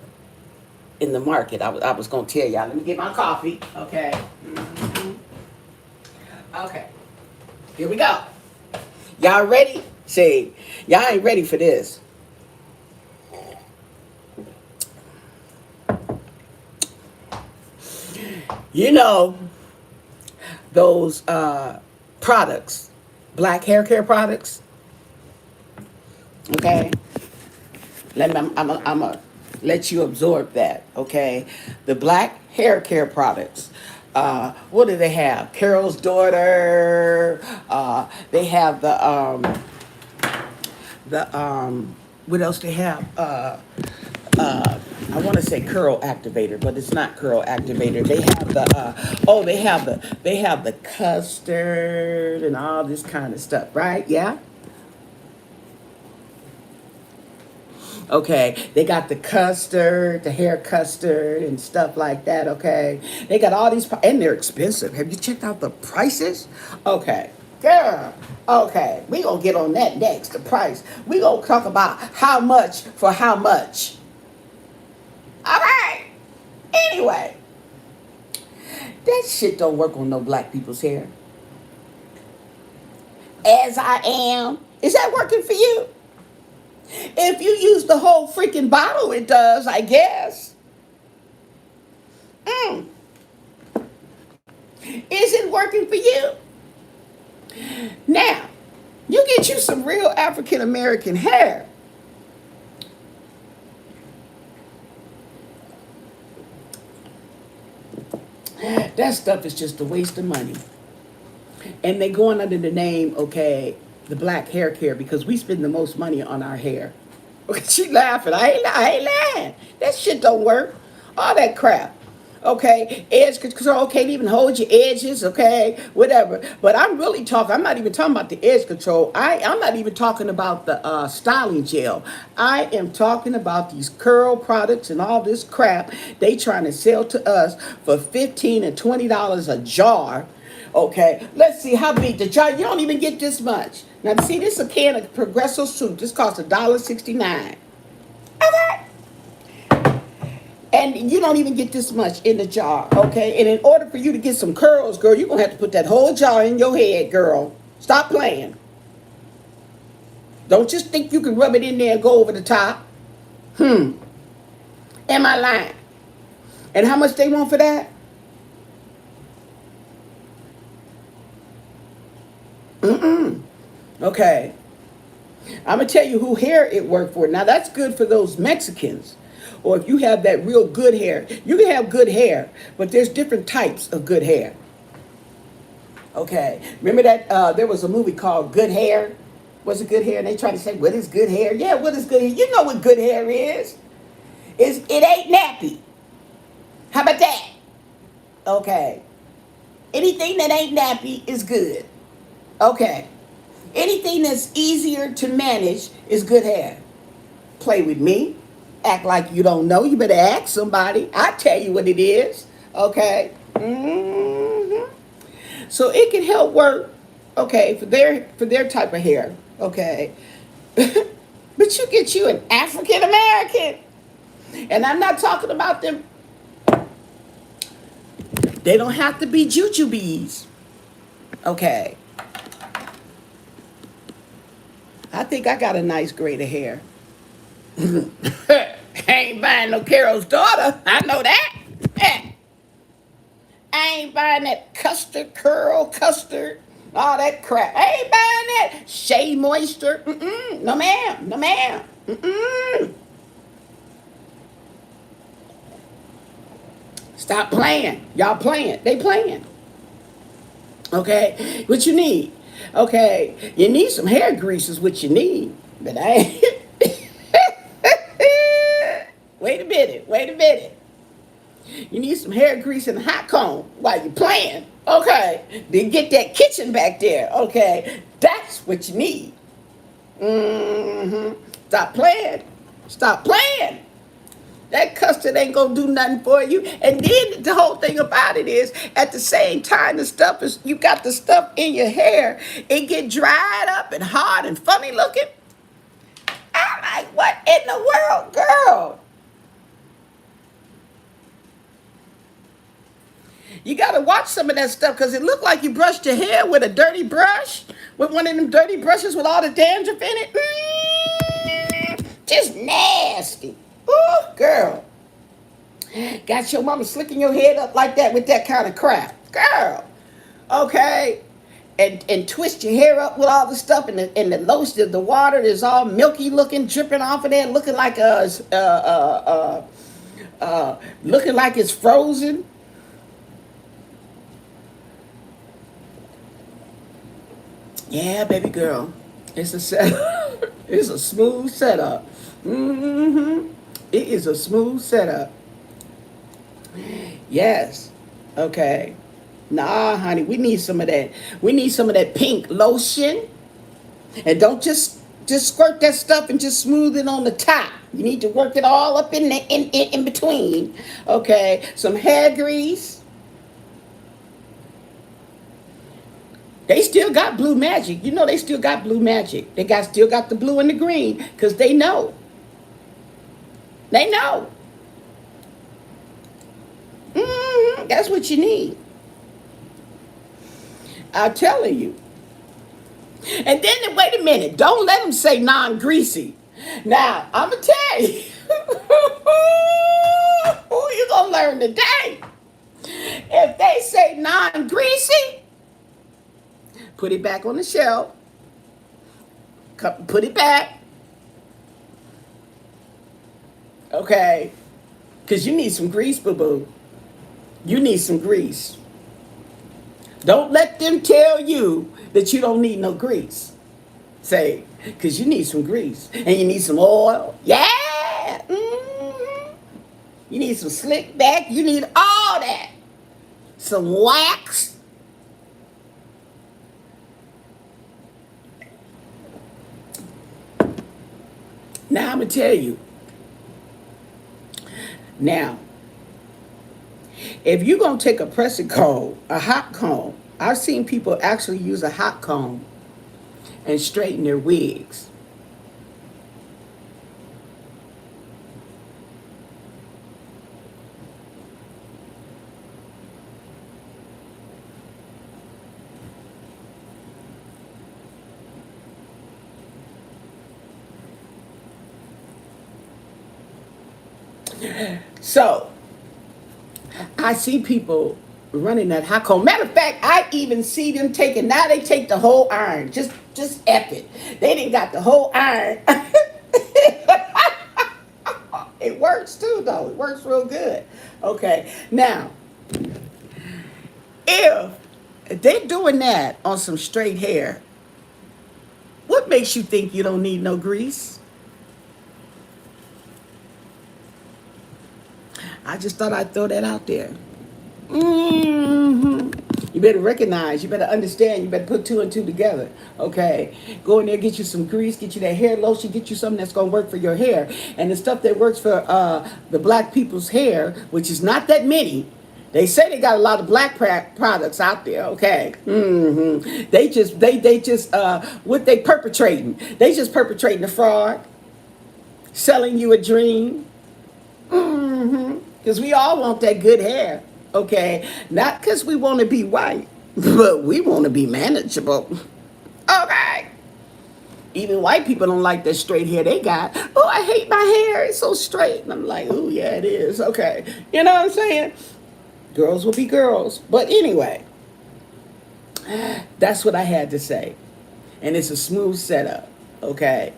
market. I was gonna tell y'all. Let me get my coffee. Okay. Okay. Here we go. Y'all ready? Say, y'all ain't ready for this. You know those products, black hair care products. Okay. I'm gonna let you absorb that, okay? The black hair care products. What do they have? Carol's Daughter. They have what else they have? I want to say curl activator, but it's not curl activator. They have they have the custard and all this kind of stuff, right? Yeah. Okay, they got the custard, the hair custard, and stuff like that. Okay, they got all these, and they're expensive. Have you checked out the prices? Okay, girl. Okay, we gonna get on that next. The price. We gonna talk about how much for how much. All right. Anyway, that shit don't work on no black people's hair. As I am. Is that working for you? If you use the whole freaking bottle, it does, I guess. Mm. Is it working for you? Now, you get you some real African American hair. That stuff is just a waste of money. And they going under the name, okay, the black hair care because we spend the most money on our hair. Okay, she laughing. I ain't lying. That shit don't work. All that crap. Okay, edge control can't even hold your edges. Okay, whatever. But I'm really talking. I'm not even talking about the edge control. I'm not even talking about the styling gel. I am talking about these curl products and all this crap they trying to sell to us for $15 and $20 a jar. Okay, let's see how big the jar. You don't even get this much. Now, see, this is a can of Progresso soup. This costs $1.69. Okay. And you don't even get this much in the jar, okay? And in order for you to get some curls, girl, you're going to have to put that whole jar in your head, girl. Stop playing. Don't just think you can rub it in there and go over the top. Am I lying? And how much they want for that? Okay. I'm going to tell you who hair it worked for. Now, that's good for those Mexicans. Or if you have that real good hair. You can have good hair, but there's different types of good hair. Okay. Remember that there was a movie called Good Hair? Was it good hair? And they tried to say, what is good hair? Yeah, what is good hair? You know what good hair is. It ain't nappy. How about that? Okay. Anything that ain't nappy is good. Okay. Anything that's easier to manage is good hair. Play with me. Act like you don't know. You better ask somebody. I'll tell you what it is. Okay. So it can help work. Okay, for their type of hair. Okay. But you get you an African American. And I'm not talking about them. They don't have to be jujubes. Okay. I think I got a nice grade of hair. I ain't buying no Carol's daughter. I know that. I ain't buying that custard, all that crap. I ain't buying that Shea Moisture. No ma'am, no ma'am. Stop playing. Y'all playing. They playing. Okay, what you need? Okay, you need some hair grease is what you need. But I ain't. Wait a minute. You need some hair grease and a hot comb while you're playing. Okay, then get that kitchen back there. Okay, that's what you need. Stop playing. That custard ain't gonna do nothing for you. And then the whole thing about it is, at the same time, the stuff is, you got the stuff in your hair, it get dried up and hard and funny looking. I'm like, what in the world, girl? You got to watch some of that stuff because it looked like you brushed your hair with a dirty brush, with one of them dirty brushes with all the dandruff in it. Just nasty. Ooh, girl. Got your mama slicking your head up like that with that kind of crap. Girl. Okay. And twist your hair up with all the stuff and the lotion, the water is all milky looking, dripping off of there, looking like looking like it's frozen. Yeah, baby girl. It's a setup. It's a smooth setup. It is a smooth setup. Yes. Okay. Nah, honey, we need some of that. We need some of that pink lotion. And don't just Just squirt that stuff and just smooth it on the top. You need to work it all up in between. Okay, some hair grease. They still got blue magic. You know they still got blue magic. They got still got the blue and the green because they know. They know. That's what you need. I'm telling you. And then wait a minute. Don't let them say non-greasy. Now I'm gonna tell you. Who you gonna learn today? If they say non-greasy, put it back on the shelf. Put it back. Okay. Because you need some grease, boo-boo. You need some grease. Don't let them tell you that you don't need no grease. Say, because you need some grease. And you need some oil. Yeah. You need some slick back. You need all that. Some wax. Now I'm going to tell you. Now, if you're going to take a pressing comb, a hot comb, I've seen people actually use a hot comb and straighten their wigs. So, I see people running that hot comb. Matter of fact, I even see them taking, now they take the whole iron. Just F it. They didn't got the whole iron. It works too, though. It works real good. Okay. Now, if they're doing that on some straight hair, what makes you think you don't need no grease? I just thought I'd throw that out there. You better recognize, you better understand, you better put two and two together. Okay. Go in there, get you some grease, get you that hair lotion, get you something that's going to work for your hair. And the stuff that works for the black people's hair, which is not that many. They say they got a lot of black products out there, okay? They just what they perpetrating? They just perpetrating a fraud, selling you a dream. Because we all want that good hair, okay? Not because we want to be white, but we want to be manageable, okay? Even white people don't like that straight hair they got. Oh, I hate my hair. It's so straight. And I'm like, oh, yeah, it is. Okay. You know what I'm saying? Girls will be girls. But anyway, that's what I had to say. And it's a smooth setup, okay?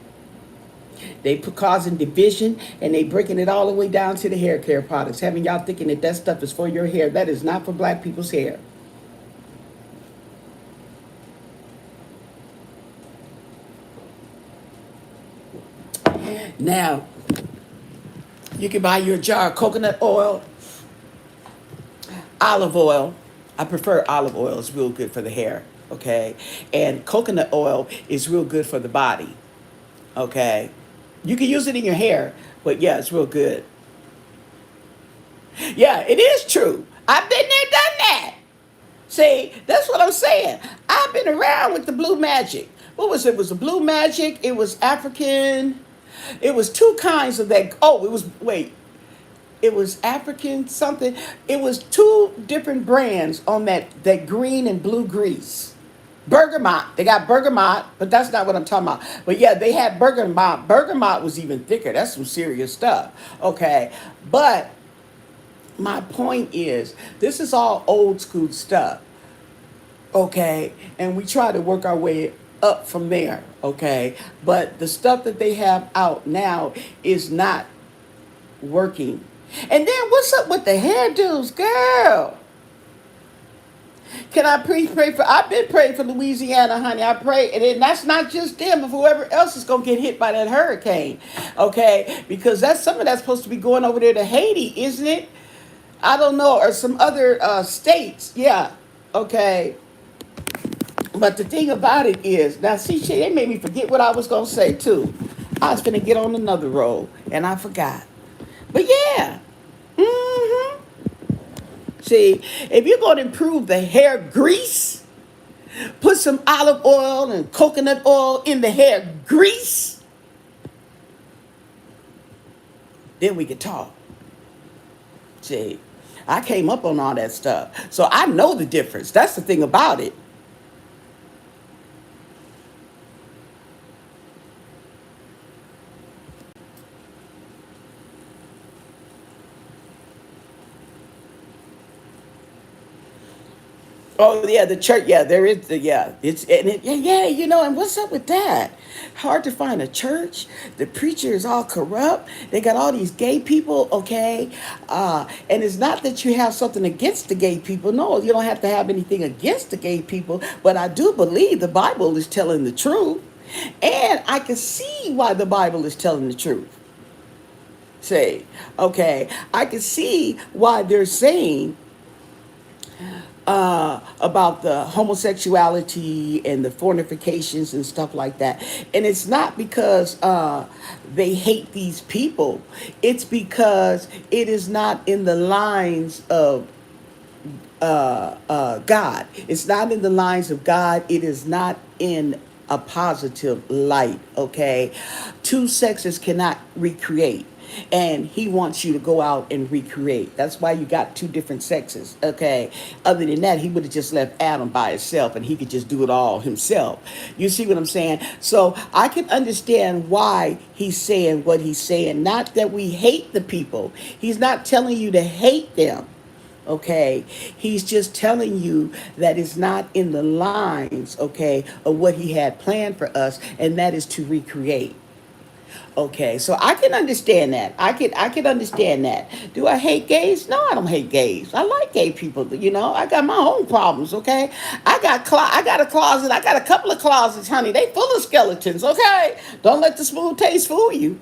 They causing division, and they breaking it all the way down to the hair care products, having y'all thinking that that stuff is for your hair. That is not for black people's hair. Now, you can buy your jar of coconut oil, olive oil. I prefer olive oil. It's real good for the hair, okay? And coconut oil is real good for the body, okay? You can use it in your hair, but yeah, it's real good. Yeah, it is true. I've been there, done that. See, that's what I'm saying. I've been around with the blue magic. What was it? It was a blue magic. It was African. It was two kinds of that. Oh, it was, wait. It was African something. It was two different brands on that green and blue grease. Bergamot. They got bergamot, but that's not what I'm talking about. But yeah, they had bergamot. Bergamot was even thicker. That's some serious stuff. Okay. But my point is, this is all old school stuff. Okay. And we try to work our way up from there. Okay. But the stuff that they have out now is not working. And then what's up with the hairdos, girl? Can I pray for? I've been praying for Louisiana, honey. I pray, and that's not just them, but whoever else is gonna get hit by that hurricane, okay? Because some of that's supposed to be going over there to Haiti, isn't it? I don't know, or some other states, yeah, okay. But the thing about it is, now see, shit, they made me forget what I was gonna say too. I was gonna get on another road and I forgot. But yeah, hmm see, if you're gonna improve the hair grease, put some olive oil and coconut oil in the hair grease, then we can talk. See, I came up on all that stuff, so I know the difference. That's the thing about it. Oh yeah, the church. Yeah, there is the yeah. It's and it, yeah, yeah. You know, and what's up with that? Hard to find a church. The preacher is all corrupt. They got all these gay people. Okay, and it's not that you have something against the gay people. No, you don't have to have anything against the gay people. But I do believe the Bible is telling the truth, and I can see why the Bible is telling the truth. Say, okay, I can see why they're saying about the homosexuality and the fornications and stuff like that. And it's not because they hate these people, it's because it is not in the lines of God. It's not in the lines of God. It is not in a positive light, okay? Two sexes cannot recreate. And he wants you to go out and recreate. That's why you got two different sexes, okay? Other than that, he would have just left Adam by himself and he could just do it all himself. You see what I'm saying? So I can understand why he's saying what he's saying. Not that we hate the people. He's not telling you to hate them. Okay, he's just telling you that it's not in the lines, okay, of what he had planned for us, and that is to recreate. Okay, so I can understand that. I can understand that. Do I hate gays? No, I don't hate gays. I like gay people. You know, I got my own problems. Okay, I got a closet. I got a couple of closets, honey. They full of skeletons. Okay, don't let the smooth taste fool you.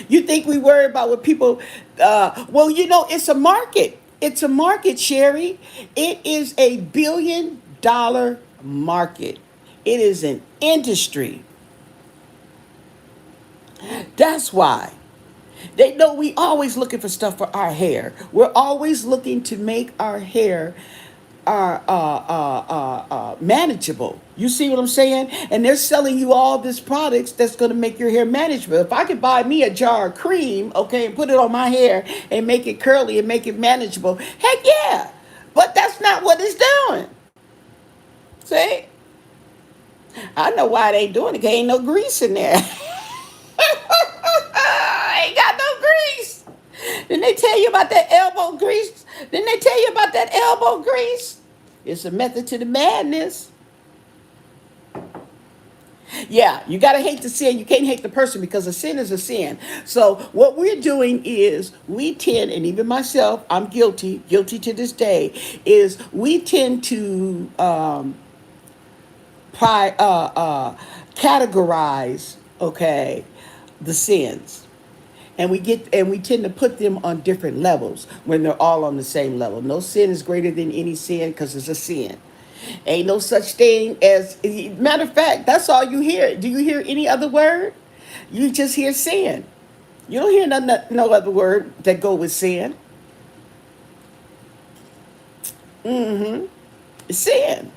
You think we worry about what people? Well, you know, it's a market. It's a market, Sherry. It is a $1 billion market. It is an industry. That's why. They know we always looking for stuff for our hair. We're always looking to make our hair manageable. You see what I'm saying? And they're selling you all these products that's going to make your hair manageable. If I could buy me a jar of cream, okay, and put it on my hair and make it curly and make it manageable, heck yeah. But that's not what it's doing. See? I know why they ain't doing it. 'Cause ain't no grease in there. Ain't got no grease. Didn't they tell you about that elbow grease? Didn't they tell you about that elbow grease? It's a method to the madness. Yeah, you got to hate the sin. You can't hate the person because a sin is a sin. So what we're doing is we tend, and even myself, I'm guilty to this day, is we tend to categorize, okay, the sins. And we tend to put them on different levels when they're all on the same level. No sin is greater than any sin because it's a sin. Ain't no such thing as, matter of fact, that's all you hear. Do you hear any other word? You just hear sin. You don't hear no other word that go with sin. Mm-hmm. Sin.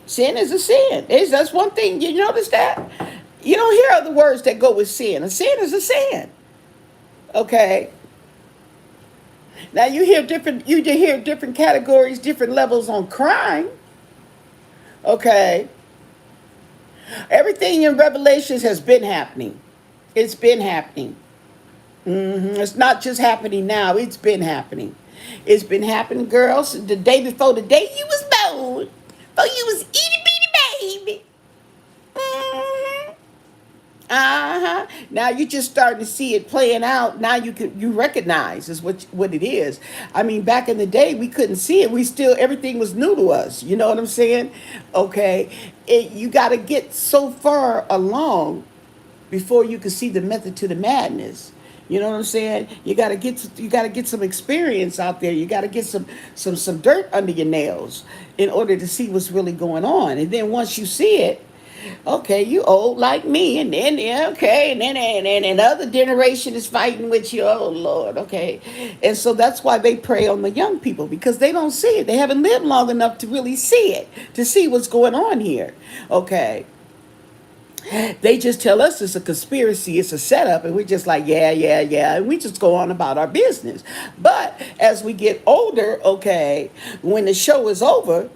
Sin is a sin. That's one thing. You notice that? You don't hear other words that go with sin. A sin is a sin. Okay. Now you hear different categories, different levels on crime. Okay. Everything in Revelations has been happening. It's been happening. It's not just happening now. It's been happening. It's been happening, girls. The day before the day you was born, before you was itty bitty baby. Mhm. Uh-huh. Now you're just starting to see it playing out. Now you recognize is what it is. I mean, back in the day we couldn't see it. We still everything was new to us. You know what I'm saying? Okay. You got to get so far along before you can see the method to the madness. You know what I'm saying? You got to get some experience out there. You got to get some dirt under your nails in order to see what's really going on. And then once you see it, okay, you old like me, and then yeah, okay, and the other generation is fighting with you. Oh Lord, okay, and so that's why they prey on the young people because they don't see it. They haven't lived long enough to really see it, to see what's going on here. Okay, they just tell us it's a conspiracy, it's a setup, and we're just like, yeah, yeah, yeah, and we just go on about our business. But as we get older, okay, when the show is over,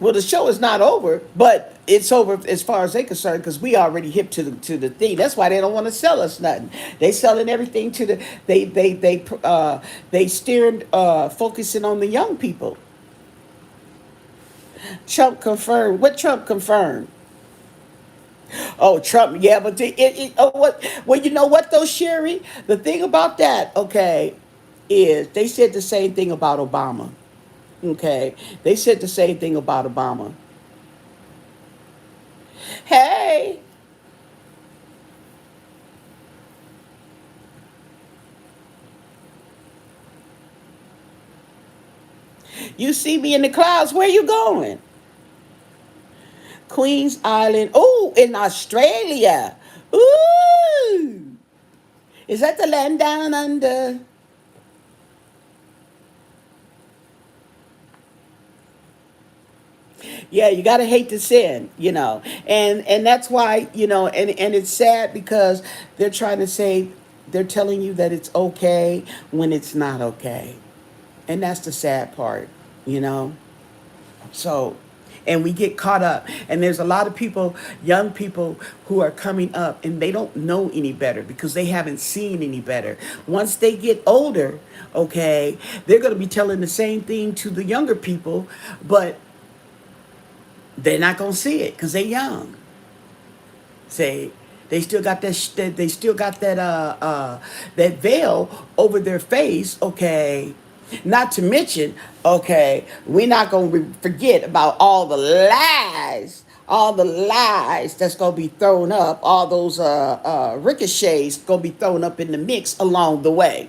well, the show is not over, but it's over as far as they're concerned because we already hip to the thing. That's why they don't want to sell us nothing. They selling everything to the they steering focusing on the young people. Trump confirmed. What Trump confirmed? Oh, Trump, yeah, but oh, what? Well, you know what though, Sherry? The thing about that, okay, is they said the same thing about Obama. Okay, they said the same thing about Obama. Hey, you see me in the clouds. Where you going? Queens Island. Oh, in Australia. Ooh, is that the land down under? Yeah, you gotta hate the sin, and that's why and it's sad because they're trying to say they're telling you that it's okay when it's not okay, and that's the sad part, you know. So, and we get caught up, and there's a lot of people, young people, who are coming up, and they don't know any better because they haven't seen any better. Once they get older, okay, they're gonna be telling the same thing to the younger people, but they're not gonna see it because they're young. Say they still got they still got that veil over their face. Okay, not to mention, okay, we're not gonna forget about all the lies that's gonna be thrown up, all those ricochets gonna be thrown up in the mix along the way.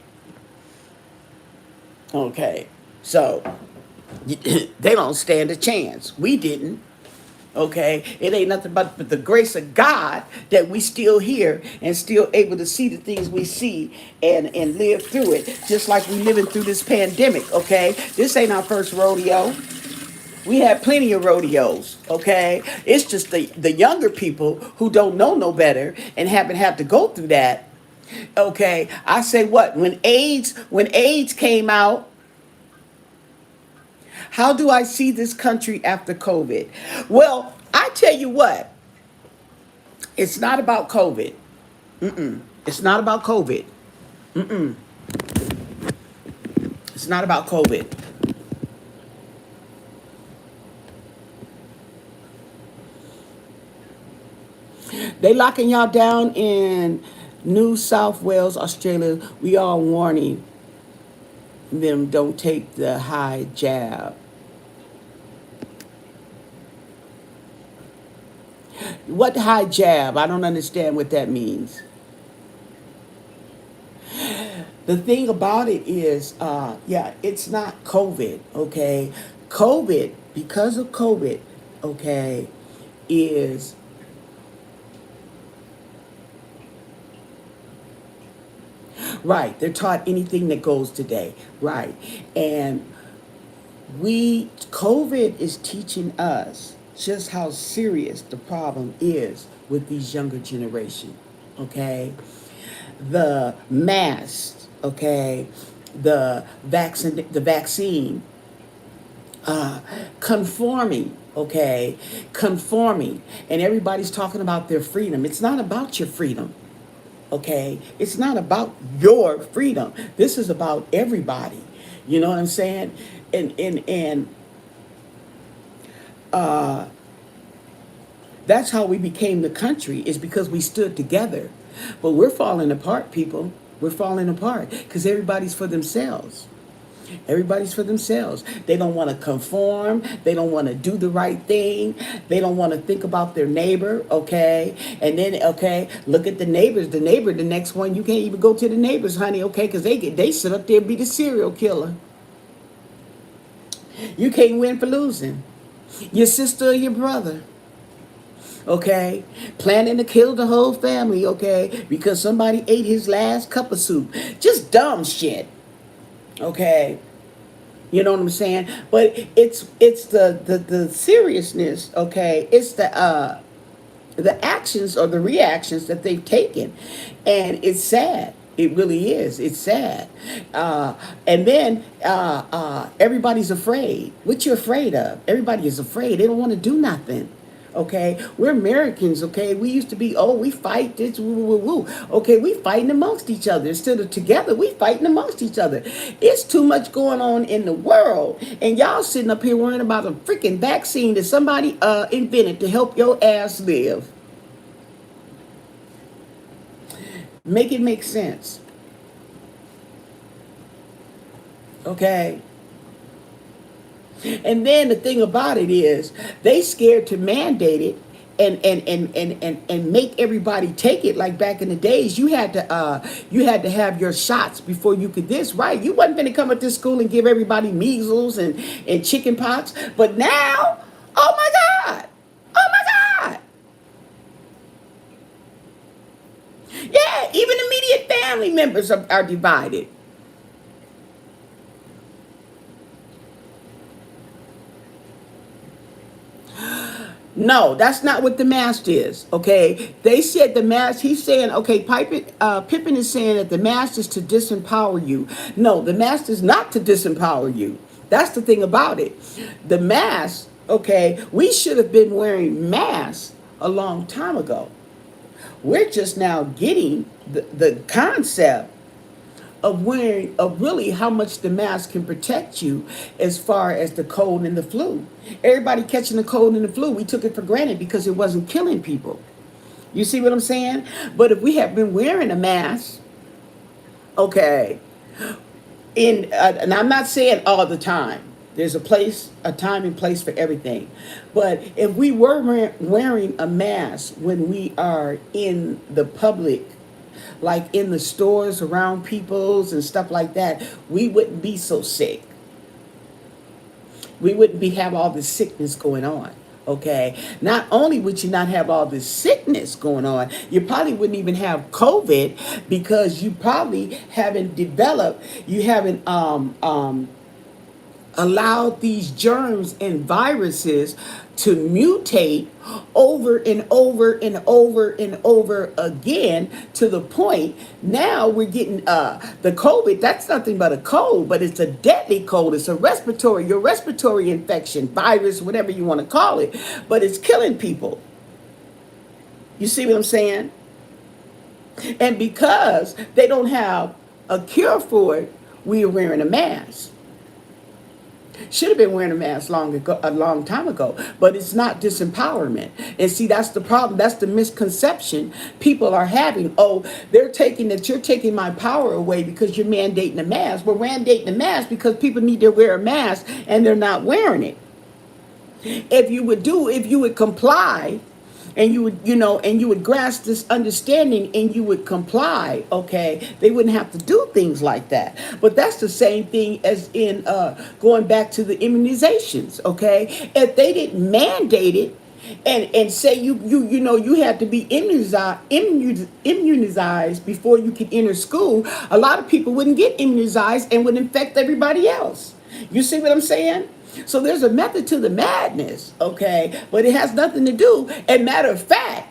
Okay, so they don't stand a chance. We didn't. Okay, it ain't nothing but the grace of God that we still here and still able to see the things we see and live through it, just like we living through this pandemic. Okay, this ain't our first rodeo. We had plenty of rodeos. Okay, it's just the younger people who don't know no better and haven't had to go through that. Okay, I say what when AIDS came out. How do I see this country after COVID? Well, I tell you what, it's not about COVID. It's not about COVID. It's not about COVID. They locking y'all down in New South Wales, Australia. We are warning them don't take the high jab. What high jab? I don't understand what that means. The thing about it is, yeah, it's not COVID, okay? COVID, because of COVID, okay, is right. They're taught anything that goes today, right? And COVID is teaching us just how serious the problem is with these younger generation, okay? The masks, okay, the vaccine, uh, conforming, okay, conforming, and everybody's talking about their freedom. It's not about your freedom, okay? It's not about your freedom. This is about everybody. You know what I'm saying? And uh, that's how we became the country is because we stood together. But we're falling apart, people. We're falling apart because everybody's for themselves. Everybody's for themselves. They don't want to conform. They don't want to do the right thing. They don't want to think about their neighbor, okay? And then, okay, look at the neighbors. The neighbor, the next one, you can't even go to the neighbors, honey, okay? Because they sit up there and be the serial killer. You can't win for losing. Your sister or your brother, okay? Planning to kill the whole family, okay? Because somebody ate his last cup of soup. Just dumb shit, okay? You know what I'm saying? But it's the seriousness, okay? It's the actions or the reactions that they've taken, and it's sad. It really is. It's sad. And then everybody's afraid. What you afraid of? Everybody is afraid. They don't want to do nothing. Okay, we're Americans. Okay, we used to be, oh, we fight this, woo, woo, woo. Okay, we fighting amongst each other instead of together. We fighting amongst each other. It's too much going on in the world, and y'all sitting up here worrying about a freaking vaccine that somebody invented to help your ass live. Make it make sense. Okay. And then the thing about it is they scared to mandate it and make everybody take it. Like back in the days, you had to have your shots before you could this, right? You wasn't gonna come at this school and give everybody measles and chicken pox. But now, oh my God. Oh my God. Yeah, even immediate family members are divided. No, that's not what the mask is. Okay, they said the mask. He's saying, okay, Pippin is saying that the mask is to disempower you. No, the mask is not to disempower you. That's the thing about it. The mask. Okay, we should have been wearing masks a long time ago. We're just now getting the concept of really how much the mask can protect you as far as the cold and the flu. Everybody catching the cold and the flu, we took it for granted because it wasn't killing people. You see what I'm saying? But if we have been wearing a mask, okay, and I'm not saying all the time. There's a time and place for everything. But if we were wearing a mask when we are in the public, like in the stores around people's and stuff like that, we wouldn't be so sick. We wouldn't be have all this sickness going on. Okay. Not only would you not have all this sickness going on, you probably wouldn't even have COVID because you probably haven't developed, you haven't allowed these germs and viruses to mutate over and over and over and over again to the point now we're getting the COVID. That's nothing but a cold, but it's a deadly cold. It's your respiratory infection, virus, whatever you want to call it, but it's killing people. You see what I'm saying? And because they don't have a cure for it, we are wearing a mask. Should have been wearing a mask a long time ago, but it's not disempowerment. And see, that's the problem. That's the misconception people are having. Oh, you're taking my power away because you're mandating a mask. We're mandating a mask because people need to wear a mask and they're not wearing it. If you would comply and you would grasp this understanding and you would comply, okay, they wouldn't have to do things like that. But that's the same thing as in going back to the immunizations, okay? If they didn't mandate it and say you had to be immunized before you could enter school, a lot of people wouldn't get immunized and would infect everybody else. You see what I'm saying? So there's a method to the madness, okay? But it has nothing to do. And matter of fact,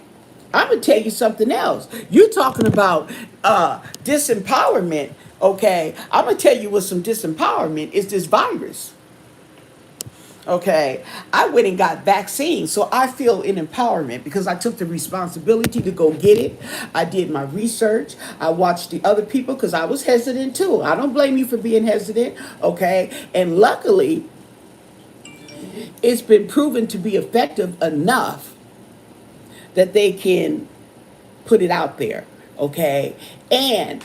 I'm going to tell you something else. You're talking about disempowerment, okay? I'm going to tell you what some disempowerment is this virus. Okay, I went and got vaccines, so I feel an empowerment because I took the responsibility to go get it. I did my research. I watched the other people because I was hesitant too. I don't blame you for being hesitant, okay? And luckily, it's been proven to be effective enough that they can put it out there, okay? And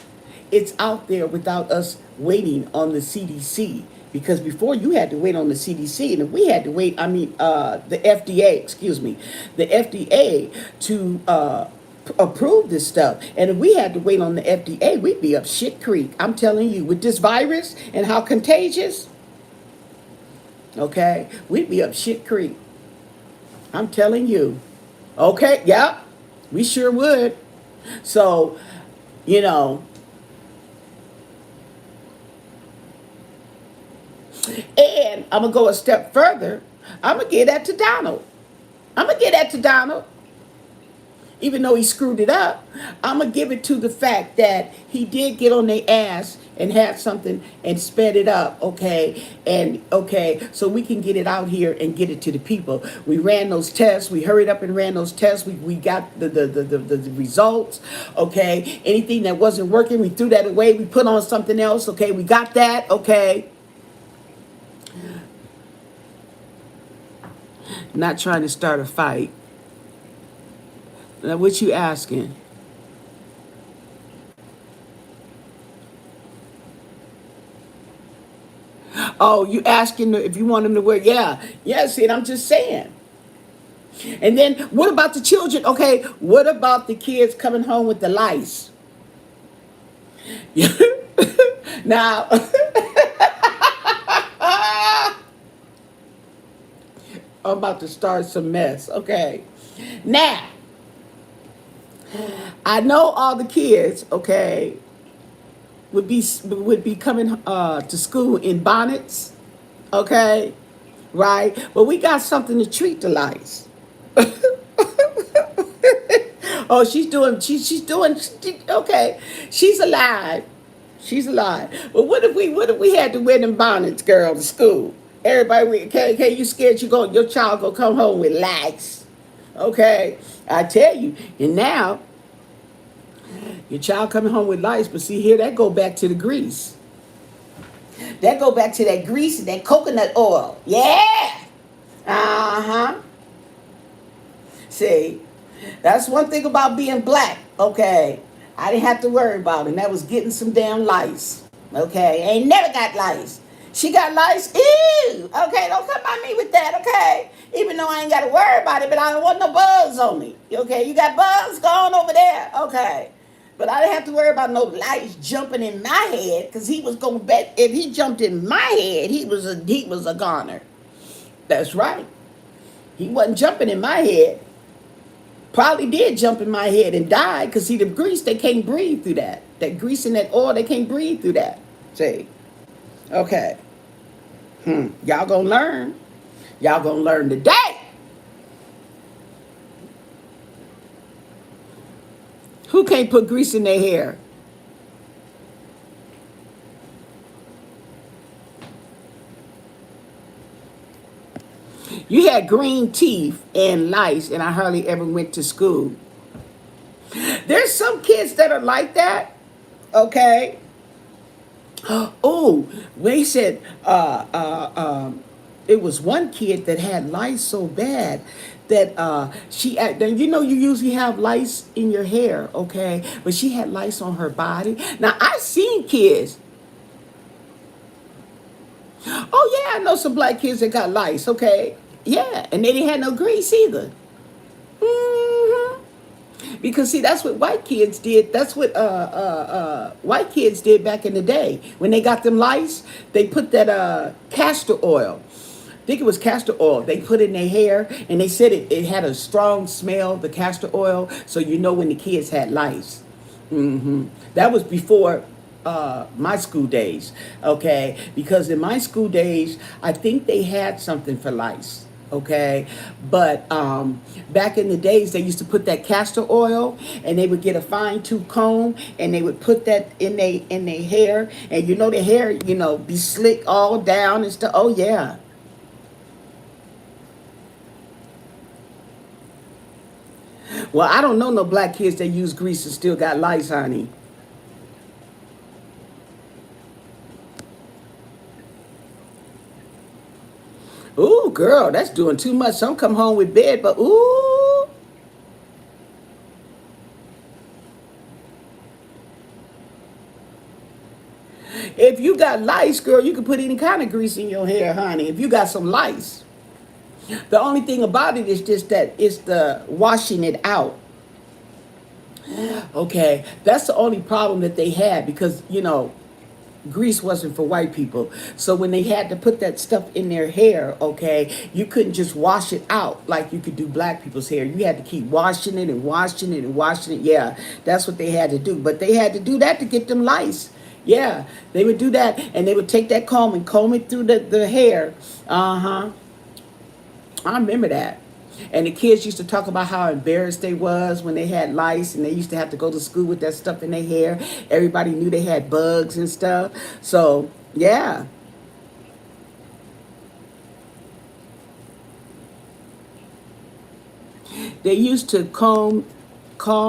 it's out there without us waiting on the CDC. Because before you had to wait on the CDC, and if we had to wait, the FDA, excuse me, the FDA to approve this stuff. And if we had to wait on the FDA, we'd be up shit creek. I'm telling you, with this virus and how contagious, okay, we'd be up shit creek. I'm telling you. Okay, yeah, we sure would. So, you know, and I'm going to go a step further. I'm going to give that to Donald. I'm going to give that to Donald. Even though he screwed it up, I'm going to give it to the fact that he did get on their ass and had something and sped it up, okay? And, okay, so we can get it out here and get it to the people. We ran those tests. We hurried up and ran those tests. We got the results, okay? Anything that wasn't working, we threw that away. We put on something else, okay? We got that, okay? Not trying to start a fight. Now, what you asking? Oh, you asking if you want them to wear? Yeah, yeah. See, I'm just saying. And then, what about the children? Okay, what about the kids coming home with the lice? Now, I'm about to start some mess. Okay, now I know all the kids. Okay, would be coming to school in bonnets, okay, right? But we got something to treat the lice. Oh, okay. She's alive. She's alive. But what if we had to wear them bonnets, girl, to school? Everybody, okay, you scared your child gonna come home with lice? Okay, I tell you. And now your child coming home with lice, but see here, that go back to the grease. That go back to that grease and that coconut oil. Yeah. Uh-huh. See, that's one thing about being black, okay? I didn't have to worry about it, and that was getting some damn lice. Okay, ain't never got lice. She got lice. Ew. Okay, don't come by me with that, okay? Even though I ain't got to worry about it, but I don't want no bugs on me. Okay, you got bugs? Go on over there. Okay. But I didn't have to worry about no lice jumping in my head, because he was going to bet if he jumped in my head, he was a goner. That's right. He wasn't jumping in my head. Probably did jump in my head and died, because see, the grease, they can't breathe through that. That grease and that oil, they can't breathe through that. See? Okay. Y'all gonna learn. Y'all gonna learn today. Who can't put grease in their hair? You had green teeth and lice, and I hardly ever went to school. There's some kids that are like that, okay? Oh, they said it was one kid that had lice so bad that you usually have lice in your hair, okay? But she had lice on her body. Now, I've seen kids. Oh, yeah, I know some black kids that got lice, okay? Yeah, and they didn't have no grease either. Hmm. Because see, that's what white kids did. That's what white kids did back in the day. When they got them lice, they put that castor oil. I think it was castor oil. They put it in their hair, and they said it had a strong smell, the castor oil, so you know when the kids had lice. That was before my school days, okay? Because in my school days, I think they had something for lice. Okay, but back in the days, they used to put that castor oil, and they would get a fine tooth comb, and they would put that in their hair, and the hair, be slick all down and stuff. Oh yeah. Well, I don't know no black kids that use grease and still got lice, honey. Ooh, girl, that's doing too much. Some come home with bed, but ooh. you got lice, girl, you can put any kind of grease in your hair, honey. If you got some lice, the only thing about it is just that it's the washing it out. Okay, that's the only problem that they had because grease wasn't for white people. So when they had to put that stuff in their hair, okay, you couldn't just wash it out like you could do black people's hair. You had to keep washing it and washing it and washing it. Yeah, that's what they had to do. But they had to do that to get them lice. Yeah, they would do that, and they would take that comb and comb it through the hair. Uh-huh. I remember that. And the kids used to talk about how embarrassed they was when they had lice and they used to have to go to school with that stuff in their hair. Everybody knew they had bugs and stuff. So, yeah. They used to call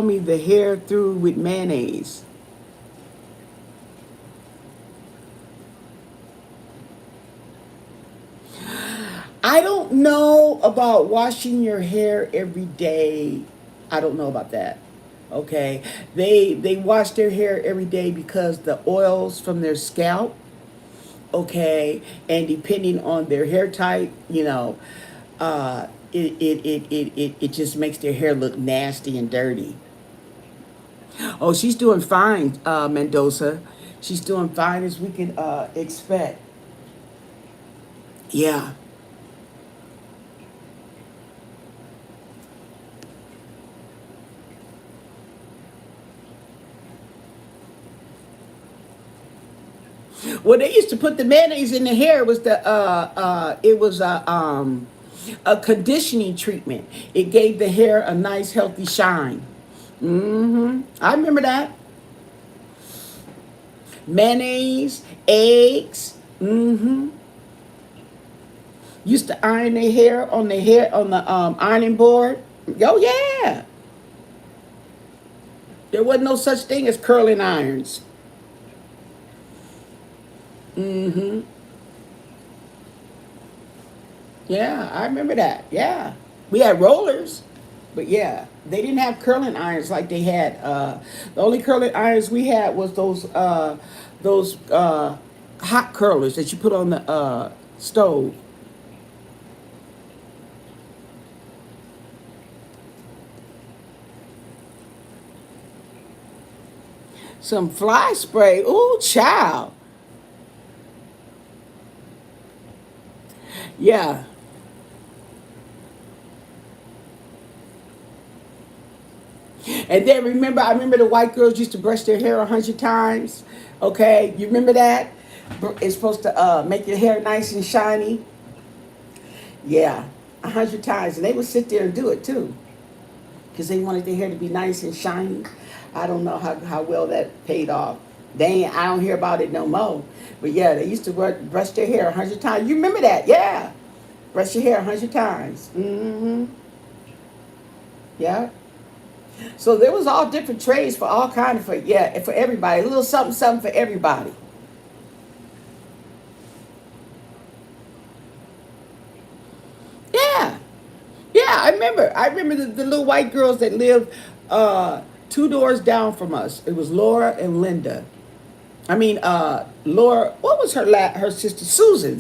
me the hair through with mayonnaise. I don't know about washing your hair every day. I don't know about that. Okay. They wash their hair every day because the oils from their scalp, okay, and depending on their hair type, it just makes their hair look nasty and dirty. Oh, she's doing fine, Mendoza. She's doing fine as we can expect. Yeah. Well, they used to put the mayonnaise in the hair. It was a conditioning treatment. It gave the hair a nice healthy shine. I remember that. Mayonnaise, eggs. Used to iron their hair on the ironing board. Oh yeah. There wasn't no such thing as curling irons. Yeah, I remember that. Yeah. We had rollers, but yeah, they didn't have curling irons like they had. The only curling irons we had was those hot curlers that you put on the stove. Some fly spray. Ooh, child. Yeah. And then I remember the white girls used to brush their hair 100 times. Okay, you remember that? It's supposed to make your hair nice and shiny. Yeah, 100 times, and they would sit there and do it too, because they wanted their hair to be nice and shiny. I don't know how well that paid off. I don't hear about it no more. But yeah, they used to brush their hair 100 times. You remember that? Yeah, brush your hair 100 times. Yeah. So there was all different trades for all kind of for everybody. A little something something for everybody. Yeah. Yeah, I remember the little white girls that lived two doors down from us. It was Laura and Linda. I mean, Laura, what was her sister? Susan.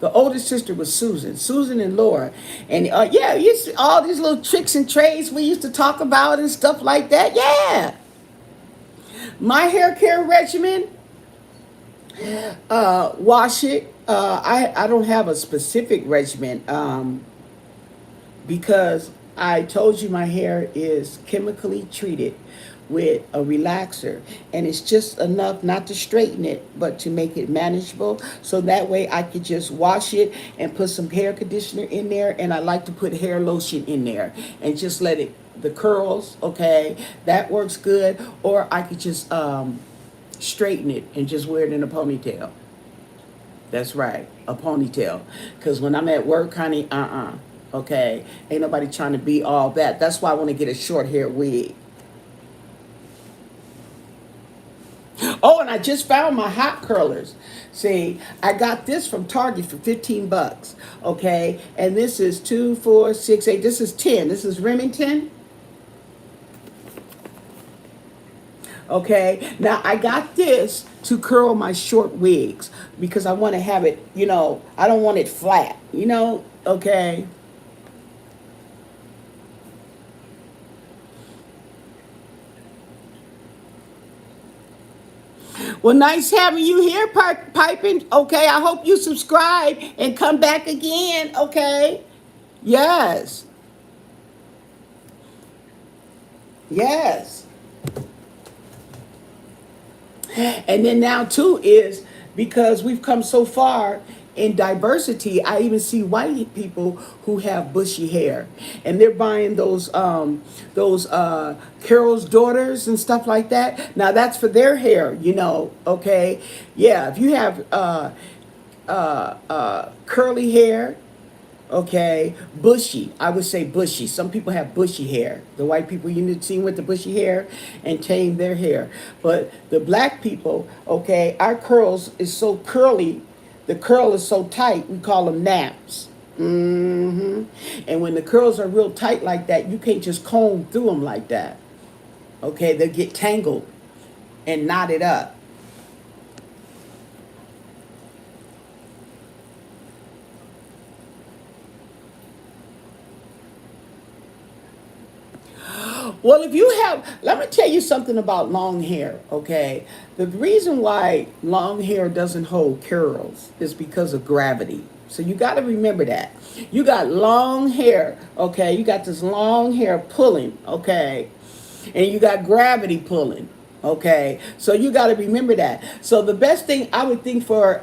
The oldest sister was Susan and Laura. And yeah, all these little tricks and trades we used to talk about and stuff like that. Yeah. My hair care regimen, wash it. I don't have a specific regimen because I told you my hair is chemically treated with a relaxer, and it's just enough not to straighten it but to make it manageable, so that way I could just wash it and put some hair conditioner in there, and I like to put hair lotion in there and just let it the curls, okay, that works good. Or I could just straighten it and just wear it in a ponytail. That's right, a ponytail, because when I'm at work, honey, okay, ain't nobody trying to be all that. That's why I want to get a short hair wig. Oh, and I just found my hot curlers. See, I got this from Target for 15 bucks. Okay, and this is 2, 4, 6, 8. This is 10. This is Remington. Okay, now I got this to curl my short wigs because I want to have it, I don't want it flat, okay. Well, nice having you here, Piping. Okay, I hope you subscribe and come back again. Okay. Yes. Yes. And then now too is because we've come so far in diversity, I even see white people who have bushy hair, and they're buying those Carol's daughters and stuff like that. Now that's for their hair, Okay, yeah. If you have curly hair, okay, bushy. I would say bushy. Some people have bushy hair. The white people, you need to see with the bushy hair and tame their hair. But the black people, okay, our curls is so curly. The curl is so tight. We call them naps. And when the curls are real tight like that, you can't just comb through them like that. Okay, they get tangled and knotted up. Well, if you have, let me tell you something about long hair, okay? The reason why long hair doesn't hold curls is because of gravity. So you got to remember that. You got long hair, okay? You got this long hair pulling, okay? And you got gravity pulling. Okay, so you got to remember that. So the best thing I would think for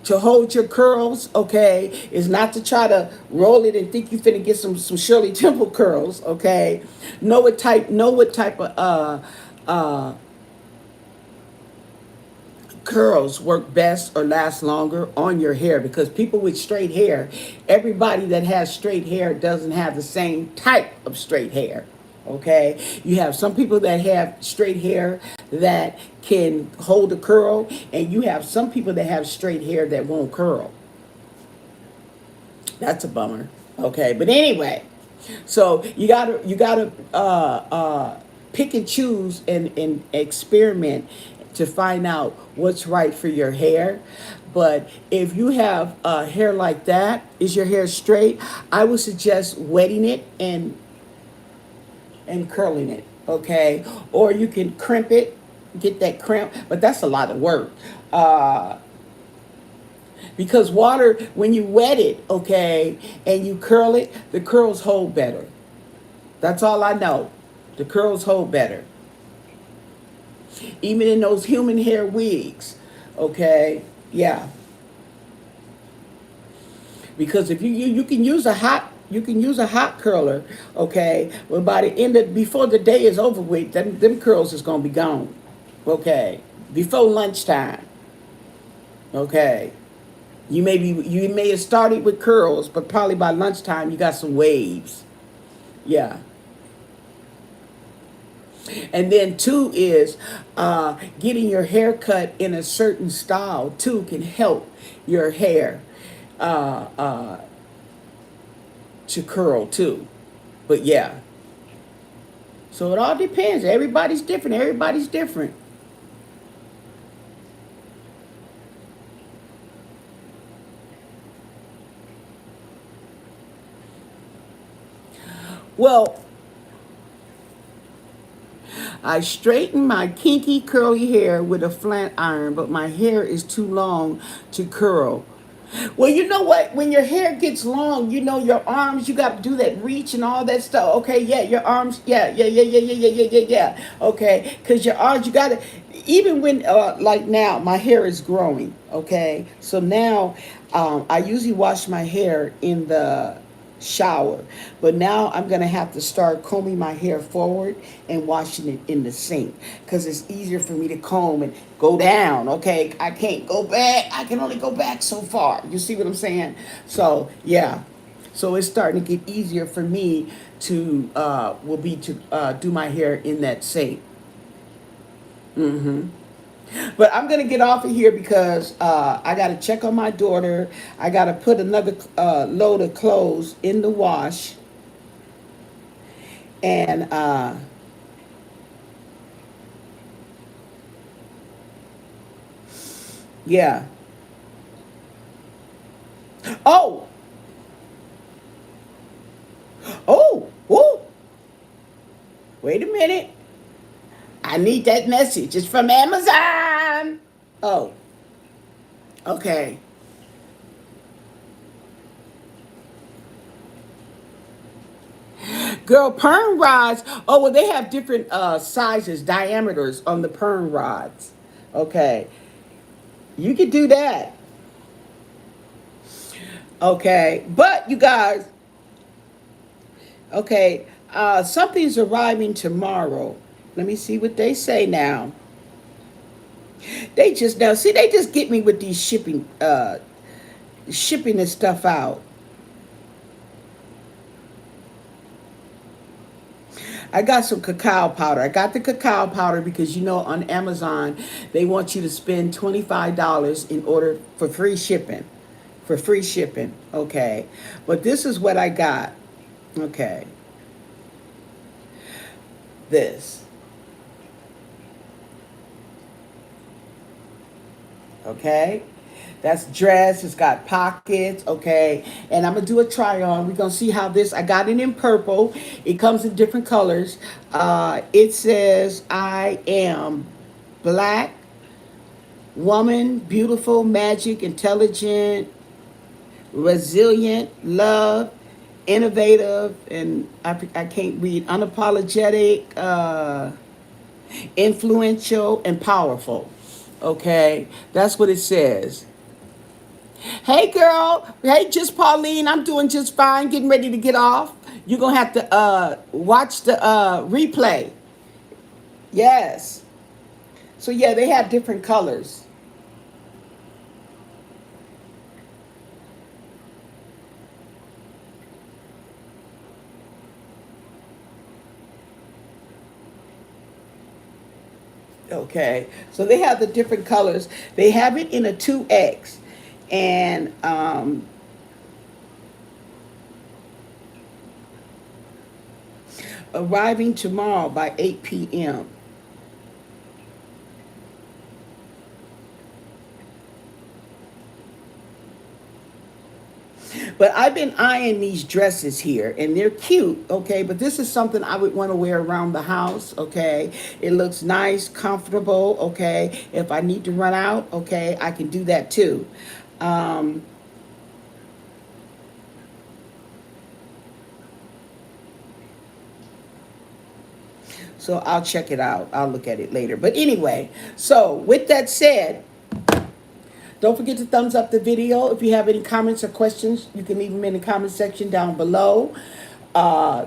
to hold your curls, okay, is not to try to roll it and think you finna get some Shirley Temple curls. Okay, know what type of curls work best or last longer on your hair, because people with straight hair, everybody that has straight hair doesn't have the same type of straight hair. Okay, you have some people that have straight hair that can hold a curl, and you have some people that have straight hair that won't curl. That's a bummer. Okay, but anyway, so you gotta pick and choose and experiment to find out what's right for your hair. But if you have hair like that, is your hair straight? I would suggest wetting it and curling it. Okay, or you can crimp it, get that crimp, but that's a lot of work. Because water, when you wet it, okay, and you curl it, the curls hold better. That's all I know. The curls hold better. Even in those human hair wigs, okay, yeah. Because if you can use a hot curler, okay, but by the end of before the day is over with, them curls is gonna be gone, okay, before lunchtime, okay. You may have started with curls, but probably by lunchtime you got some waves. Yeah. And then two is getting your hair cut in a certain style too can help your hair uh, uh, to curl too. But yeah, so it all depends. Everybody's different. Everybody's different. Well, I straighten my kinky curly hair with a flat iron, but my hair is too long to curl. Well, you know what? When your hair gets long, your arms, you got to do that reach and all that stuff. Okay, yeah, your arms, yeah, yeah, yeah, yeah, yeah, yeah, yeah, yeah, yeah. Okay, because your arms, you got to, even when, like now, my hair is growing. Okay, so now I usually wash my hair in the shower, but now I'm gonna have to start combing my hair forward and washing it in the sink, because it's easier for me to comb and go down. Okay, I can't go back. I can only go back so far. You see what I'm saying? So yeah, so it's starting to get easier for me to will be to do my hair in that sink. But I'm gonna get off of here because I gotta check on my daughter. I gotta put another load of clothes in the wash, and Yeah. Oh, oh, oh. Wait a minute. I need that message. It's from Amazon. Oh, okay. Girl, perm rods. Oh, well, they have different sizes, diameters on the perm rods. Okay. You could do that. Okay. But you guys, okay, something's arriving tomorrow. Let me see what they say now. They just now see they just get me with these shipping this stuff out. I got some cacao powder. I got the cacao powder because you know on Amazon they want you to spend $25 in order for free shipping. For free shipping. Okay. But this is what I got. Okay. This. Okay. That's dress. It's got pockets. Okay. And I'm going to do a try on. We're going to see how this, I got it in purple. It comes in different colors. It says, I am black, woman, beautiful, magic, intelligent, resilient, love, innovative, and I can't read, unapologetic, influential, and powerful. Okay. That's what it says. Hey girl, hey just Pauline, I'm doing just fine, getting ready to get off. You're gonna have to watch the replay. Yes. So yeah, they have different colors. Okay. So they have the different colors. They have it in a 2X. And arriving tomorrow by 8 p.m. But I've been eyeing these dresses here, and they're cute, okay? But this is something I would want to wear around the house, okay? It looks nice, comfortable, okay? If I need to run out, okay, I can do that too. Um, so I'll check it out. I'll look at it later. But anyway, so with that said, don't forget to thumbs up the video. If you have any comments or questions, you can leave them in the comment section down below. Uh,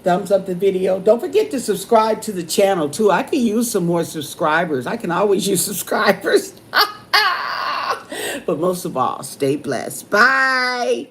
Thumbs up the video. Don't forget to subscribe to the channel too. I could use some more subscribers. I can always use subscribers. But most of all, stay blessed. Bye.